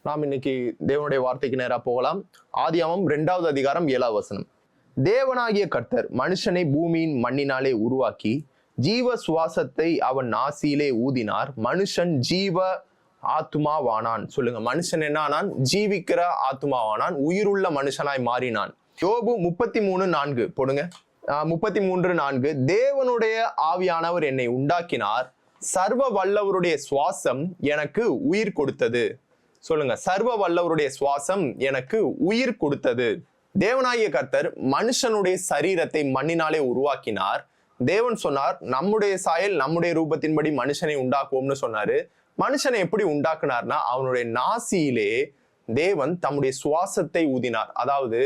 நாம் இன்னைக்கு தேவனுடைய வார்த்தைக்கு நேரா போகலாம். ஆதியாகமம் 2வது அதிகாரம் 7வது வசனம். தேவனாகிய கர்த்தர் மனுஷனை பூமியின் மண்ணினாலே உருவாக்கி ஜீவ சுவாசத்தை அவன் நாசியிலே ஊதினார். மனுஷன் ஜீவ ஆத்துமாவானான். சொல்லுங்க, மனுஷன் என்ன ஆனான்? ஜீவிக்கிற ஆத்துமாவானான், உயிருள்ள மனுஷனாய் மாறினான். யோபு 33:4 போடுங்க. 33:4. தேவனுடைய ஆவியானவர் என்னை உண்டாக்கினார், சர்வ வல்லவருடைய சுவாசம் எனக்கு உயிர் கொடுத்தது. சொல்லுங்க, சர்வ வல்லவருடைய சுவாசம் எனக்கு உயிர் கொடுத்தது. தேவனாகிய கர்த்தர் மனுஷனுடைய சரீரத்தை மண்ணினாலே உருவாக்கினார். தேவன் சொன்னார், நம்முடைய சாயல் நம்முடைய ரூபத்தின்படி மனுஷனை உண்டாக்குவோம்னு சொன்னாரு. மனுஷனை எப்படி உண்டாக்குனார்னா, அவனுடைய நாசியிலே தேவன் தம்முடைய சுவாசத்தை ஊதினார். அதாவது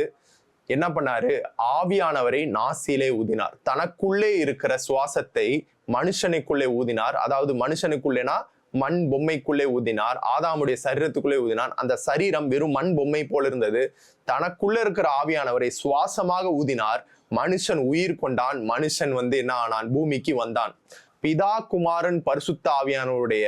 என்ன பண்ணாரு? ஆவியானவரை நாசியிலே ஊதினார். தனக்குள்ளே இருக்கிற சுவாசத்தை மனுஷனுக்குள்ளே ஊதினார். அதாவது மனுஷனுக்குள்ளேனா மண் பொம்மைக்குள்ளே ஊதினார். ஆதாமுடைய சரீரத்துக்குள்ளே ஊதினார். அந்த சரீரம் வெறும் மண் பொம்மை போல இருந்தது. தனக்குள்ள இருக்கிற ஆவியானவரை சுவாசமாக ஊதினார். மனுஷன் உயிர் கொண்டான். மனுஷன் என்ன ஆனான்? பூமிக்கு வந்தான். பிதா குமாரன் பரிசுத்த ஆவியானவருடைய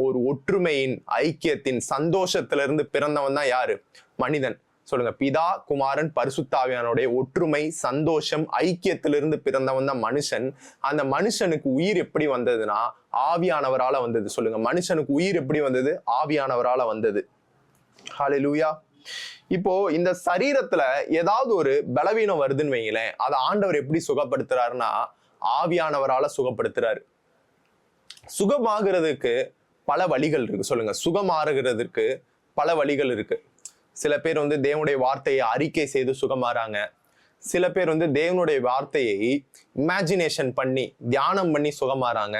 ஒரு ஒற்றுமையின் ஐக்கியத்தின் சந்தோஷத்திலிருந்து பிறந்தவன் தான் யாரு? மனிதன். சொல்லுங்க, பிதா குமாரன் பரிசுத்த ஆவியானுடைய ஒற்றுமை, சந்தோஷம், ஐக்கியத்திலிருந்து பிறந்தவன் தான் மனுஷன். அந்த மனுஷனுக்கு உயிர் எப்படி வந்ததுன்னா ஆவியானவரால வந்தது. சொல்லுங்க, மனுஷனுக்கு உயிர் எப்படி வந்தது? ஆவியானவரால வந்தது. ஹல்லேலூயா. இப்போ இந்த சரீரத்துல ஏதாவது ஒரு பலவீனம் வருதுன்னு வைங்களேன், அதை ஆண்டவர் எப்படி சுகப்படுத்துறாருன்னா ஆவியானவரால சுகப்படுத்துறாரு. சுகமாகிறதுக்கு பல வழிகள் இருக்கு. சொல்லுங்க, சுகமாறுகிறதுக்கு பல வழிகள் இருக்கு. சில பேர் தேவனுடைய வார்த்தையை அறிக்கை செய்து சுகமாறாங்க. சில பேர் தேவனுடைய வார்த்தையை இமேஜினேஷன் பண்ணி தியானம் பண்ணி சுகமாறாங்க.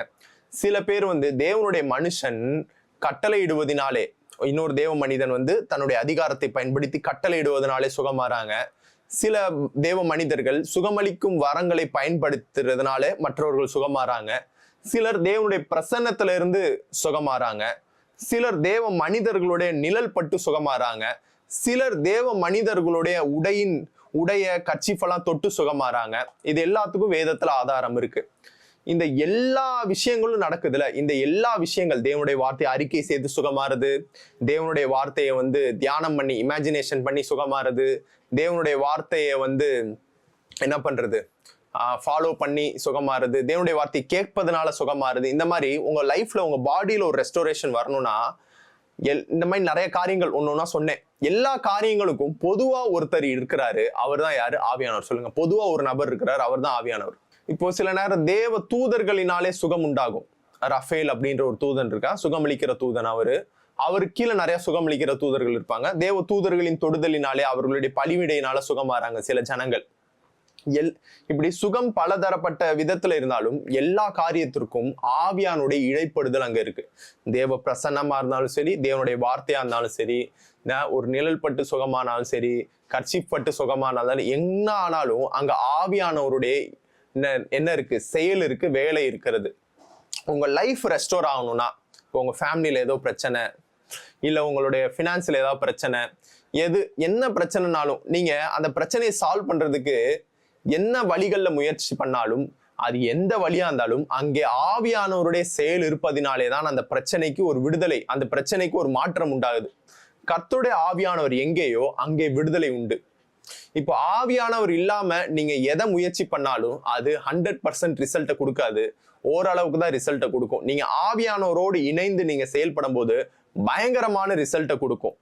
சில பேர் தேவனுடைய மனுஷன் கட்டளையிடுவதனாலே, இன்னொரு தேவ மனிதன் தன்னுடைய அதிகாரத்தை பயன்படுத்தி கட்டளையிடுவதனாலே சுகமாறாங்க. சில தேவ மனிதர்கள் சுகமளிக்கும் வரங்களை பயன்படுத்துறதுனால மற்றவர்கள் சுகமாறாங்க. சிலர் தேவனுடைய பிரசன்னத்துல இருந்து சுகமாறாங்க. சிலர் தேவ மனிதர்களுடைய நிழல் பட்டு சுகமாறாங்க. சிலர் தேவ மனிதர்களுடைய உடைய கட்சிஃபெல்லாம் தொட்டு சுகமாறாங்க. இது எல்லாத்துக்கும் வேதத்துல ஆதாரம் இருக்கு. இந்த எல்லா விஷயங்களும் நடக்குதுல, இந்த எல்லா விஷயங்கள் தேவனுடைய வார்த்தையை அறிக்கை செய்து சுகமாறுது, தேவனுடைய வார்த்தையை தியானம் பண்ணி இமேஜினேஷன் பண்ணி சுகமாறுது, தேவனுடைய வார்த்தையை என்ன பண்றது ஃபாலோ பண்ணி சுகமாறுது, தேவனுடைய வார்த்தையை கேட்பதனால சுகமாறுது. இந்த மாதிரி உங்க லைஃப்ல உங்க பாடியில ஒரு ரெஸ்டோரேஷன் வரணும்னா இந்த மாதிரி நிறைய காரியங்கள் ஒன்னொன்னா சொன்னேன். எல்லா காரியங்களுக்கும் பொதுவா ஒருத்தர் இருக்கிறாரு. அவர் தான் யாரு? ஆவியானவர். சொல்லுங்க, பொதுவா ஒரு நபர் இருக்கிறார், அவர் தான் ஆவியானவர். இப்போ சில நேரம் தேவ தூதர்களினாலே சுகம் உண்டாகும். ரஃபேல் அப்படின்ற ஒரு தூதன் இருக்கா, சுகமளிக்கிற தூதன். அவருக்கு கீழே நிறைய சுகமளிக்கிற தூதர்கள் இருப்பாங்க. தேவ தூதர்களின் தொடுதலினாலே அவர்களுடைய பழிவிடையினால சுகமாறாங்க சில ஜனங்கள். இப்படி சுகம் பலதரப்பட்ட விதத்துல இருந்தாலும் எல்லா காரியத்திற்கும் ஆவியானுடைய இழைப்படுதல் அங்க இருக்கு. தேவ பிரசன்னமா இருந்தாலும் சரி, தேவனுடைய வார்த்தையா இருந்தாலும் சரி, ஒரு நிழல் பட்டு சுகமானாலும் சரி, கர்ச்சிப்பட்டு சுகமானாலும் என்ன ஆனாலும் அங்க ஆவியானவருடைய என்ன இருக்கு? செயல் இருக்கு, வேலை இருக்கிறது. உங்க லைஃப் ரெஸ்டோர் ஆகணும்னா, உங்க ஃபேமிலியில ஏதோ பிரச்சனை, இல்ல உங்களுடைய பினான்ஸ்ல ஏதாவது பிரச்சனை, என்ன பிரச்சனைனாலும் நீங்க அந்த பிரச்சனையை சால்வ் பண்றதுக்கு என்ன வழிகள்ல முயற்சி பண்ணாலும், அது எந்த வழியா இருந்தாலும் அங்கே ஆவியானவருடைய செயல் இருப்பதினாலே தான் அந்த பிரச்சனைக்கு ஒரு விடுதலை, அந்த பிரச்சனைக்கு ஒரு மாற்றம் உண்டாகுது. கர்த்தருடைய ஆவியானவர் எங்கேயோ அங்கே விடுதலை உண்டு. இப்போ ஆவியானவர் இல்லாம நீங்க எதை முயற்சி பண்ணாலும் அது 100% ரிசல்ட்டை கொடுக்காது. ஓரளவுக்கு தான் ரிசல்ட்டை கொடுக்கும். நீங்க ஆவியானவரோடு இணைந்து நீங்க செயல்படும் போது பயங்கரமான ரிசல்ட்டை கொடுக்கும்.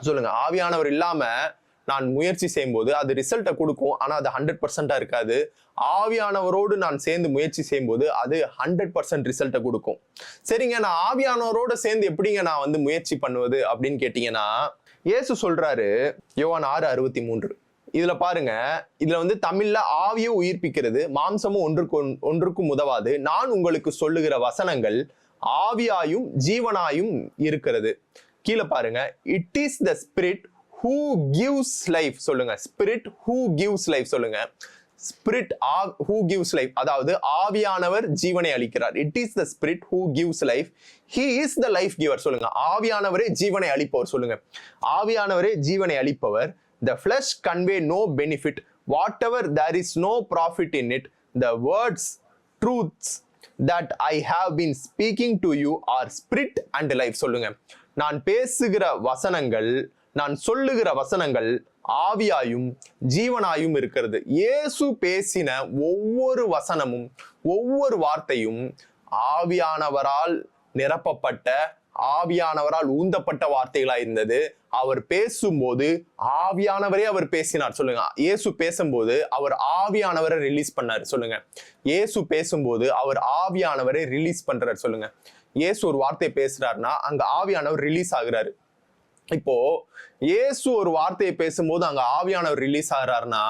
சொல்லுங்க, ஆவியானவர் இல்லாம நான் முயற்சி செய்யும் போது அது ரிசல்ட்டை கொடுக்கும், ஆனா அது 100% இருக்காது. ஆவியானவரோடு நான் சேர்ந்து முயற்சி செய்யும் போது அது 100% ரிசல்ட்டை கொடுக்கும். சரிங்க, நான் ஆவியானவரோட சேர்ந்து எப்படிங்க நான் முயற்சி பண்ணுவது அப்படின்னு கேட்டீங்கன்னா, இயேசு சொல்றாரு யோவான் 6:63. இதுல பாருங்க, இதுல தமிழ்ல ஆவியை உயிர்ப்பிக்கிறது, மாம்சமும் ஒன்றுக்கும் உதவாது. நான் உங்களுக்கு சொல்லுகிற வசனங்கள் ஆவியாயும் ஜீவனாயும் இருக்கிறது. கீழே பாருங்க, it is the spirit who gives life. சொல்லுங்க, spirit who gives life. சொல்லுங்க, spirit who gives life. அதாவது ஆவியானவர் ஜீவனை அளிக்கிறார். it is the spirit who gives life. he is the life giver. சொல்லுங்க, ஆவியானவரே ஜீவனை அளிப்பவர். சொல்லுங்க, ஆவியானவரே ஜீவனை அளிப்பவர். the flesh convey no benefit, whatever there is no profit in it. the words truths that I have been speaking to you are spirit and life. சொல்லுங்க, நான் பேசுகிற வசனங்கள், நான் சொல்லுகிற வசனங்கள் ஆவியாயும் ஜீவனாயும் இருக்கிறது. இயேசு பேசின ஒவ்வொரு வசனமும் ஒவ்வொரு வார்த்தையும் ஆவியானவரால் நிரப்பப்பட்ட, ஆவியானவரால் ஊந்தப்பட்ட வார்த்தைகளா இருந்தது. அவர் பேசும்போது ஆவியானவரே அவர் பேசினார். சொல்லுங்க. இயேசு பேசும்போது அவர் ஆவியானவரை ரிலீஸ் பண்ணாரு. சொல்லுங்க. இயேசு பேசும்போது அவர் ஆவியானவரை ரிலீஸ் பண்றாரு. சொல்லுங்க. இயேசு ஒரு வார்த்தை பேசுறாருன்னா அங்க ஆவியானவர் ரிலீஸ் ஆகுறாரு. இப்போ இயேசு ஒரு வார்த்தையை பேசும்போது அங்க ஆவியானவர் ரிலீஸ் ஆகுறாருன்னா,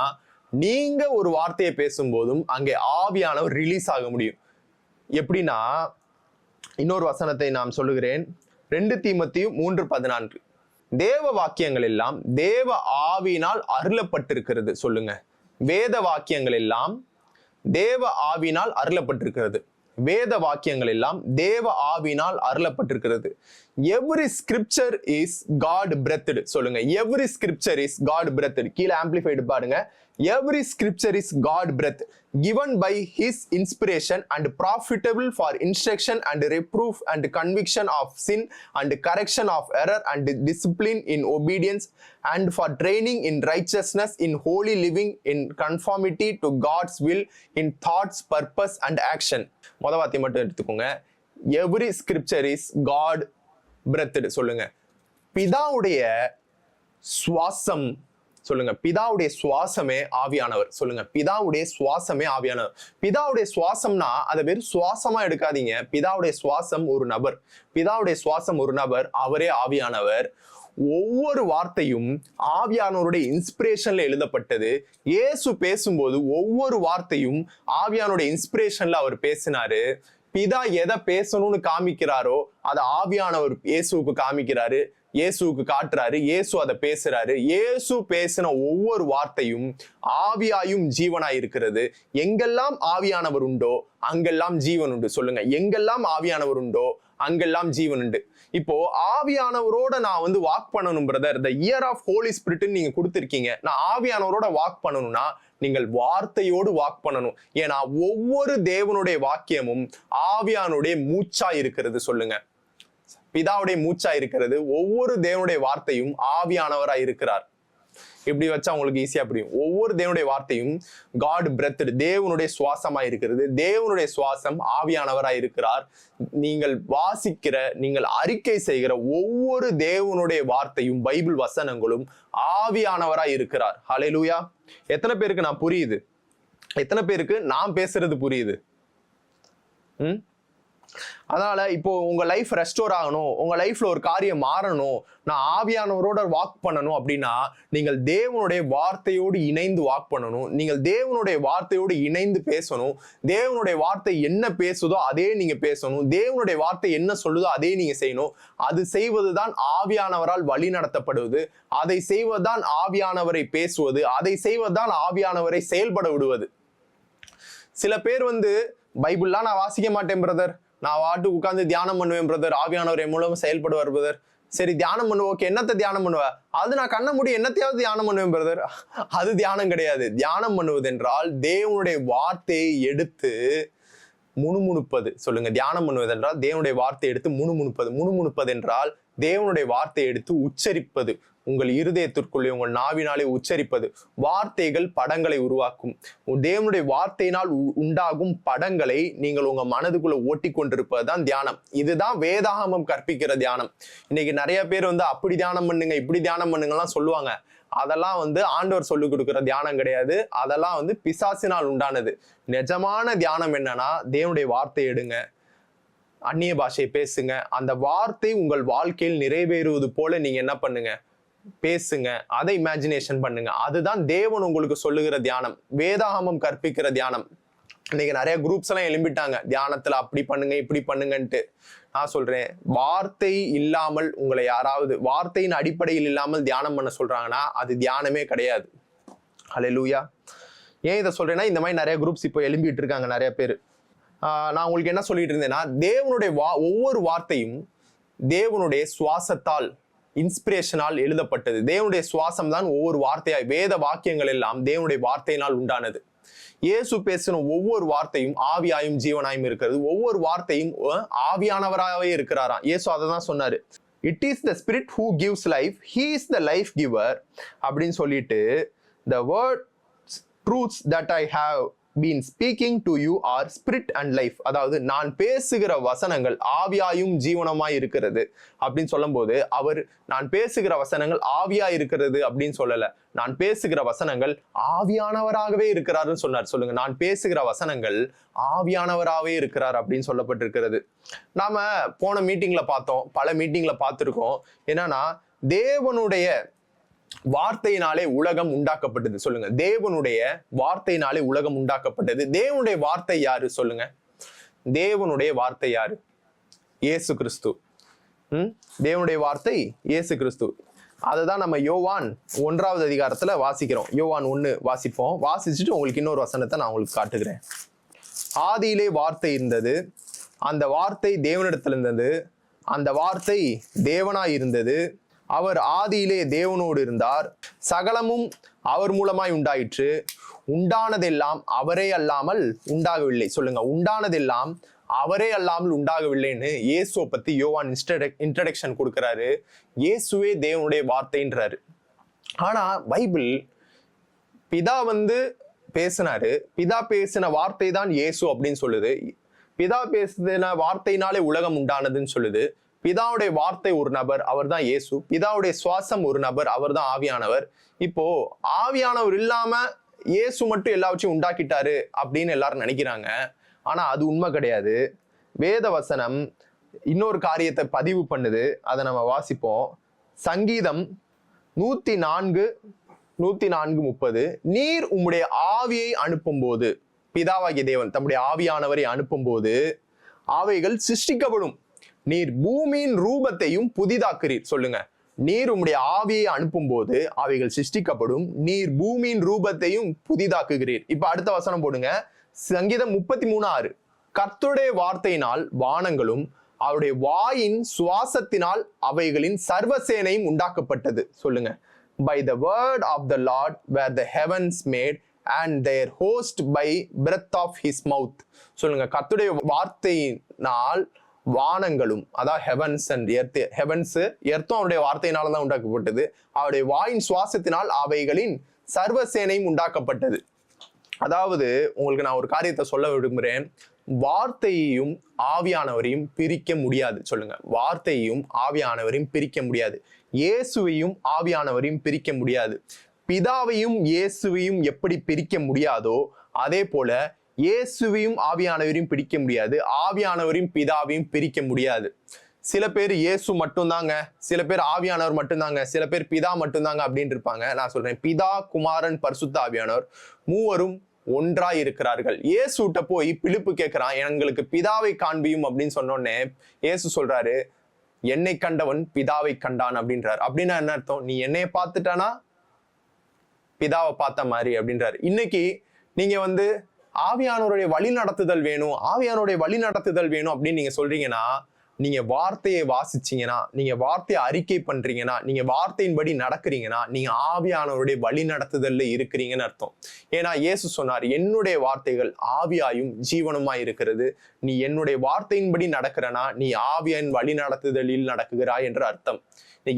நீங்க ஒரு வார்த்தையை பேசும்போதும் அங்கே ஆவியானவர் ரிலீஸ் ஆக முடியும். எப்படின்னா, இன்னொரு வசனத்தை நான் சொல்லுகிறேன். 2 தீமோத்தேயு 3:14. தேவ வாக்கியங்கள் எல்லாம் தேவ ஆவியினால் அருளப்பட்டிருக்கிறது. சொல்லுங்க. வேத வாக்கியங்கள் எல்லாம் தேவ ஆவியினால் அருளப்பட்டிருக்கிறது. வேத வாக்கியங்கள் எல்லாம் தேவ ஆவியினால் அருளப்பட்டிருக்கிறது. Every scripture is God breathed. சொல்லுங்க. Every scripture is God breathed. கீழே ஆம்பிளிஃபைடு பாருங்க. Every scripture is God breath given by his inspiration and profitable for instruction and reproof and conviction of sin and correction of error and discipline in obedience and for training in righteousness, in holy living, in conformity to God's will, in thoughts, purpose and action. மொத வார்த்தை மட்டும் எடுத்துக்கோங்க. Every scripture is God breathed. சொல்லுங்க. பிதாவுடைய சுவாசம். சொல்லுங்க. பிதாவுடைய சுவாசமே ஆவியானவர். சொல்லுங்க. பிதாவுடைய சுவாசமே ஆவியானவர். பிதாவுடைய சுவாசம்னா அதை வெறும் சுவாசமா எடுக்காதீங்க. பிதாவுடைய சுவாசம் ஒரு நபர். பிதாவுடைய சுவாசம் ஒரு நபர். அவரே ஆவியானவர். ஒவ்வொரு வார்த்தையும் ஆவியானவருடைய இன்ஸ்பிரேஷன்ல எழுதப்பட்டது. இயேசு பேசும்போது ஒவ்வொரு வார்த்தையும் ஆவியானோட இன்ஸ்பிரேஷன்ல அவர் பேசினாரு. பிதா எதை பேசணும்னு காமிக்கிறாரோ அதை ஆவியானவர் இயேசுவுக்கு காமிக்கிறாரு, இயேசுவுக்கு காட்டுறாரு. இயேசு அதை பேசுறாரு. இயேசு பேசின ஒவ்வொரு வார்த்தையும் ஆவியாயும் ஜீவனாய் இருக்கிறது. எங்கெல்லாம் ஆவியானவர் உண்டோ அங்கெல்லாம் ஜீவன் உண்டு. சொல்லுங்க. எங்கெல்லாம் ஆவியானவர் உண்டோ அங்கெல்லாம் ஜீவன் உண்டு. இப்போ ஆவியானவரோட நான் வாக் பண்ணணும் brother, the year of holy ஸ்பிரிட்னு நீங்க கொடுத்திருக்கீங்க. நான் ஆவியானவரோட வாக் பண்ணணும்னா நீங்கள் வார்த்தையோடு வாக் பண்ணணும். ஏன்னா ஒவ்வொரு தேவனுடைய வாக்கியமும் ஆவியானுடைய மூச்சா இருக்கிறது. சொல்லுங்க. பிதாவுடைய மூச்சா இருக்கிறது. ஒவ்வொரு தேவனுடைய வார்த்தையும் ஆவியானவரா இருக்கிறார். இப்படி வச்சா உங்களுக்கு ஈஸியா புரியும். ஒவ்வொரு தேவனுடைய வார்த்தையும் காட் பிரெத், தேவனுடைய சுவாசமா இருக்கிறது. தேவனுடைய சுவாசம் ஆவியானவரா இருக்கிறார். நீங்கள் வாசிக்கிற, நீங்கள் அறிக்கை செய்கிற ஒவ்வொரு தேவனுடைய வார்த்தையும், பைபிள் வசனங்களும் ஆவியானவரா இருக்கிறார். ஹல்லேலூயா. எத்தனை பேருக்கு நான் புரியுது? எத்தனை பேருக்கு நான் பேசுறது புரியுது? அதனால இப்போ உங்க லைஃப் ரெஸ்டோர் ஆகணும், உங்க லைஃப்ல ஒரு காரியம் மாறணும், நான் ஆவியானவரோட வாக் பண்ணணும் அப்படின்னா நீங்கள் தேவனுடைய வார்த்தையோடு இணைந்து வாக் பண்ணணும். நீங்கள் தேவனுடைய வார்த்தையோடு இணைந்து பேசணும். தேவனுடைய வார்த்தை என்ன பேசுதோ அதே நீங்க பேசணும். தேவனுடைய வார்த்தை என்ன சொல்லுதோ அதே நீங்க செய்யணும். அது செய்வதுதான் ஆவியானவரால் வழி நடத்தப்படுவது. அதை செய்வதுதான் ஆவியானவரை பேசுவது. அதை செய்வதுதான் ஆவியானவரை செயல்பட விடுவது. சில பேர் பைபிள்லாம் நான் வாசிக்க மாட்டேன் பிரதர், நான் வாட்டுக்கு உட்கார்ந்து தியானம் பண்ணுவேன் பிரதர், ஆவியானவர் என் மூலம் செயல்படுவார் பிரதர். சரி, தியானம் பண்ணுவோம். ஓகே, என்னத்தை தியானம் பண்ணுவ? அது நான் கண்ண மூடி என்னத்தையாவது தியானம் பண்ணுவேன் பிரதர். அது தியானம் கிடையாது. தியானம் பண்ணுவது என்றால் தேவனுடைய வார்த்தையை எடுத்து முணுமுணுப்பது. சொல்லுங்க. தியானம் பண்ணுவது என்றால் தேவனுடைய வார்த்தையை எடுத்து முணுமுணுப்பது. முணுமுணுப்பது என்றால் தேவனுடைய வார்த்தையை எடுத்து உச்சரிப்பது. உங்கள் இருதயத்திற்குள்ளே உங்கள் நாவினாலே உச்சரிப்பது. வார்த்தைகள் படங்களை உருவாக்கும். தேவனுடைய வார்த்தையினால் உண்டாகும் படங்களை நீங்கள் உங்க மனதுக்குள்ள ஓட்டி கொண்டிருப்பது தான் தியானம். இதுதான் வேதாகமம் கற்பிக்கிற தியானம். இன்னைக்கு நிறைய பேர் அப்படி தியானம் பண்ணுங்க, இப்படி தியானம் பண்ணுங்கலாம் சொல்லுவாங்க. அதெல்லாம் ஆண்டவர் சொல்லிக் கொடுக்கிற தியானம் கிடையாது. அதெல்லாம் பிசாசினால் உண்டானது. நிஜமான தியானம் என்னன்னா, தேவனுடைய வார்த்தை எடுங்க, அந்நிய பாஷையை பேசுங்க. அந்த வார்த்தை உங்கள் வாழ்க்கையில் நிறைவேறுவது போல நீங்க என்ன பண்ணுங்க, பேசுங்க. அதை இமேஜினேஷன் பண்ணுங்க. அதுதான் தேவன் உங்களுக்கு சொல்லுகிற தியானம், வேதாகமம் கற்பிக்கிற தியானம். இன்னைக்கு நிறைய குரூப்ஸ் எல்லாம் எழும்பிட்டாங்க, தியானத்துல அப்படி பண்ணுங்க இப்படி பண்ணுங்கன்ட்டு. நான் சொல்றேன், வார்த்தை இல்லாமல் உங்களை யாராவது வார்த்தையின் அடிப்படையில் இல்லாமல் தியானம் பண்ண சொல்றாங்கன்னா அது தியானமே கிடையாது. ஹல்லேலூயா. ஏன் இதை சொல்றேன்னா, இந்த மாதிரி நிறைய குரூப்ஸ் இப்போ எழும்பிட்டு இருக்காங்க நிறைய பேர். நான் உங்களுக்கு என்ன சொல்லிட்டு இருந்தேன்னா, தேவனுடைய ஒவ்வொரு வார்த்தையும் தேவனுடைய சுவாசத்தால், இன்ஸ்பிரேஷனால் எழுதப்பட்டது. தேவனுடைய சுவாசம் தான் ஒவ்வொரு வார்த்தையாய். வேத வாக்கியங்கள் எல்லாம் தேவனுடைய வார்த்தையினால் உண்டானது. இயேசு பேசின ஒவ்வொரு வார்த்தையும் ஆவியாயும் ஜீவனாயும் இருக்கிறது. ஒவ்வொரு வார்த்தையும் ஆவியானவராகவே இருக்கிறாராம். இயேசு அதை தான் சொன்னாரு. It is the spirit who gives life, he is the life giver அப்படின்னு சொல்லிட்டு the word truths that I have been speaking to you are spirit and life. அதாவது நான் பேசுகிற வசனங்கள் ஆவியாயும் ஜீவனமாய் இருக்கிறது அப்படின்னு சொல்லும் போது அவர் நான் பேசுகிற வசனங்கள் ஆவியா இருக்கிறது அப்படின்னு சொல்லல, நான் பேசுகிற வசனங்கள் ஆவியானவராகவே இருக்கிறாருன்னு சொன்னார். சொல்லுங்க, நான் பேசுகிற வசனங்கள் ஆவியானவராகவே இருக்கிறார் அப்படின்னு சொல்லப்பட்டிருக்கிறது. நாம போன மீட்டிங்ல பார்த்தோம், பல மீட்டிங்ல பார்த்திருக்கோம். என்னன்னா தேவனுடைய வார்த்தையினாலே உலகம் உண்டாக்கப்பட்டது. சொல்லுங்க, தேவனுடைய வார்த்தையினாலே உலகம் உண்டாக்கப்பட்டது. தேவனுடைய வார்த்தை யாரு சொல்லுங்க? தேவனுடைய வார்த்தை யாரு? இயேசு கிறிஸ்து. தேவனுடைய வார்த்தை இயேசு கிறிஸ்து. அதுதான் நம்ம யோவான் 1வது அதிகாரத்துல வாசிக்கிறோம். யோவான் 1 வாசிப்போம். வாசிச்சுட்டு உங்களுக்கு இன்னொரு வசனத்தை நான் உங்களுக்கு காட்டுகிறேன். ஆதியிலே வார்த்தை இருந்தது, அந்த வார்த்தை தேவனிடத்தில் இருந்தது, அந்த வார்த்தை தேவனாய் இருந்தது, அவர் ஆதியிலே தேவனோடு இருந்தார், சகலமும் அவர் மூலமாய் உண்டாயிற்று, உண்டானதெல்லாம் அவரே அல்லாமல் உண்டாகவில்லை. சொல்லுங்க, உண்டானதெல்லாம் அவரே அல்லாமல் உண்டாகவில்லைன்னு இயேசுவை பத்தி யோவான் இன்ட்ரடக்ஷன் கொடுக்கிறாரு. இயேசுவே தேவனுடைய வார்த்தைன்றாரு. ஆனா பைபிள் பிதா பேசினாரு, பிதா பேசின வார்த்தை தான் இயேசு அப்படின்னு சொல்லுது. பிதா பேசின வார்த்தையினாலே உலகம் உண்டானதுன்னு சொல்லுது. பிதாவுடைய வார்த்தை ஒரு நபர், அவர் தான் இயேசு. பிதாவுடைய சுவாசம் ஒரு நபர், அவர் தான் ஆவியானவர். இப்போ ஆவியானவர் இல்லாம இயேசு மட்டும் எல்லாவற்றையும் உண்டாக்கிட்டாரு அப்படின்னு எல்லாரும் நினைக்கிறாங்க. ஆனா அது உண்மை கிடையாது. வேத வசனம் இன்னொரு காரியத்தை பதிவு பண்ணுது, அதை நம்ம வாசிப்போம். சங்கீதம் 104:30, நீர் உம்முடைய ஆவியை அனுப்பும் போது, பிதாவாகிய தேவன் தம்முடைய ஆவியானவரை அனுப்பும் போது அவைகள் சிருஷ்டிக்கப்படும், நீர் பூமியின் ரூபத்தையும் புதிதாக்குறீர். சொல்லுங்க, நீர் உம்முடைய ஆவியை அனுப்பும் போது அவைகள் சிருஷ்டிக்கப்படும், நீர் பூமியின் ரூபத்தையும் புதிதாக்குகிறீர். இப்ப அடுத்த வசனம் போடுங்க. சங்கீதம் 33:6, கர்த்தருடைய வார்த்தையினால் வானங்களும் அவருடைய வாயின் சுவாசத்தினால் அவைகளின் சர்வசேனையும் உண்டாக்கப்பட்டது. சொல்லுங்க, by the word of the Lord were the heavens made and their host by breath of his mouth. சொல்லுங்க, கர்த்தருடைய வார்த்தையினால் வானங்களும், அதாவது ஹெவன்ஸ் அண்ட் எர்த், ஹெவன்ஸ் எர்த்தும் அவருடைய வார்த்தையினால்தான் உண்டாக்கப்பட்டது, அவருடைய வாயின் சுவாசத்தினால் அவைகளின் சர்வசேனையும் உண்டாக்கப்பட்டது. அதாவது உங்களுக்கு நான் ஒரு காரியத்தை சொல்ல விரும்புகிறேன். வார்த்தையையும் ஆவியானவரையும் பிரிக்க முடியாது. சொல்லுங்க, வார்த்தையையும் ஆவியானவரையும் பிரிக்க முடியாது. இயேசுவையும் ஆவியானவரையும் பிரிக்க முடியாது. பிதாவையும் இயேசுவையும் எப்படி பிரிக்க முடியாதோ அதே போல இயேசுவையும் ஆவியானவரையும் பிரிக்க முடியாது, ஆவியானவரையும் பிதாவையும் பிரிக்க முடியாது. சில பேர் இயேசு மட்டும்தாங்க, சில பேர் ஆவியானவர் மட்டும்தாங்க, சில பேர் பிதா மட்டும்தாங்க அப்படின்னு இருப்பாங்க. நான் சொல்றேன், பிதா, குமாரன், பரிசுத்த ஆவியானவர் மூவரும் ஒன்றாய் இருக்கிறார்கள். இயேசுட்ட போய் பிலிப்பு கேட்கிறான், எங்களுக்கு பிதாவை காண்பியும் அப்படின்னு சொன்னோடனே இயேசு சொல்றாரு, என்னை கண்டவன் பிதாவை கண்டான் அப்படின்றார். அப்படின்னா என்ன அர்த்தம்? நீ என்னைய பார்த்துட்டானா பிதாவை பார்த்த மாதிரி அப்படின்றாரு. இன்னைக்கு நீங்க ஆவியானவருடைய வழி நடத்துதல் வேணும், ஆவியானவருடைய வழி நடத்துதல் வேணும் அப்படின்னு நீங்க சொல்றீங்கன்னா, நீங்க வார்த்தையை வாசிச்சீங்கன்னா, நீங்க வார்த்தையை அறிக்கை பண்றீங்கன்னா, நீங்க வார்த்தையின்படி நடக்கிறீங்கன்னா, நீங்க ஆவியானவருடைய வழி நடத்துதல்ல இருக்கிறீங்கன்னு அர்த்தம். ஏன்னா இயேசு சொன்னார், என்னுடைய வார்த்தைகள் ஆவியாயும் ஜீவனுமாய் இருக்கிறது, நீ என்னுடைய வார்த்தையின்படி நடக்கிறனா நீ ஆவியின் வழி நடத்துதலில் நடக்குகிறாய் என்று அர்த்தம்.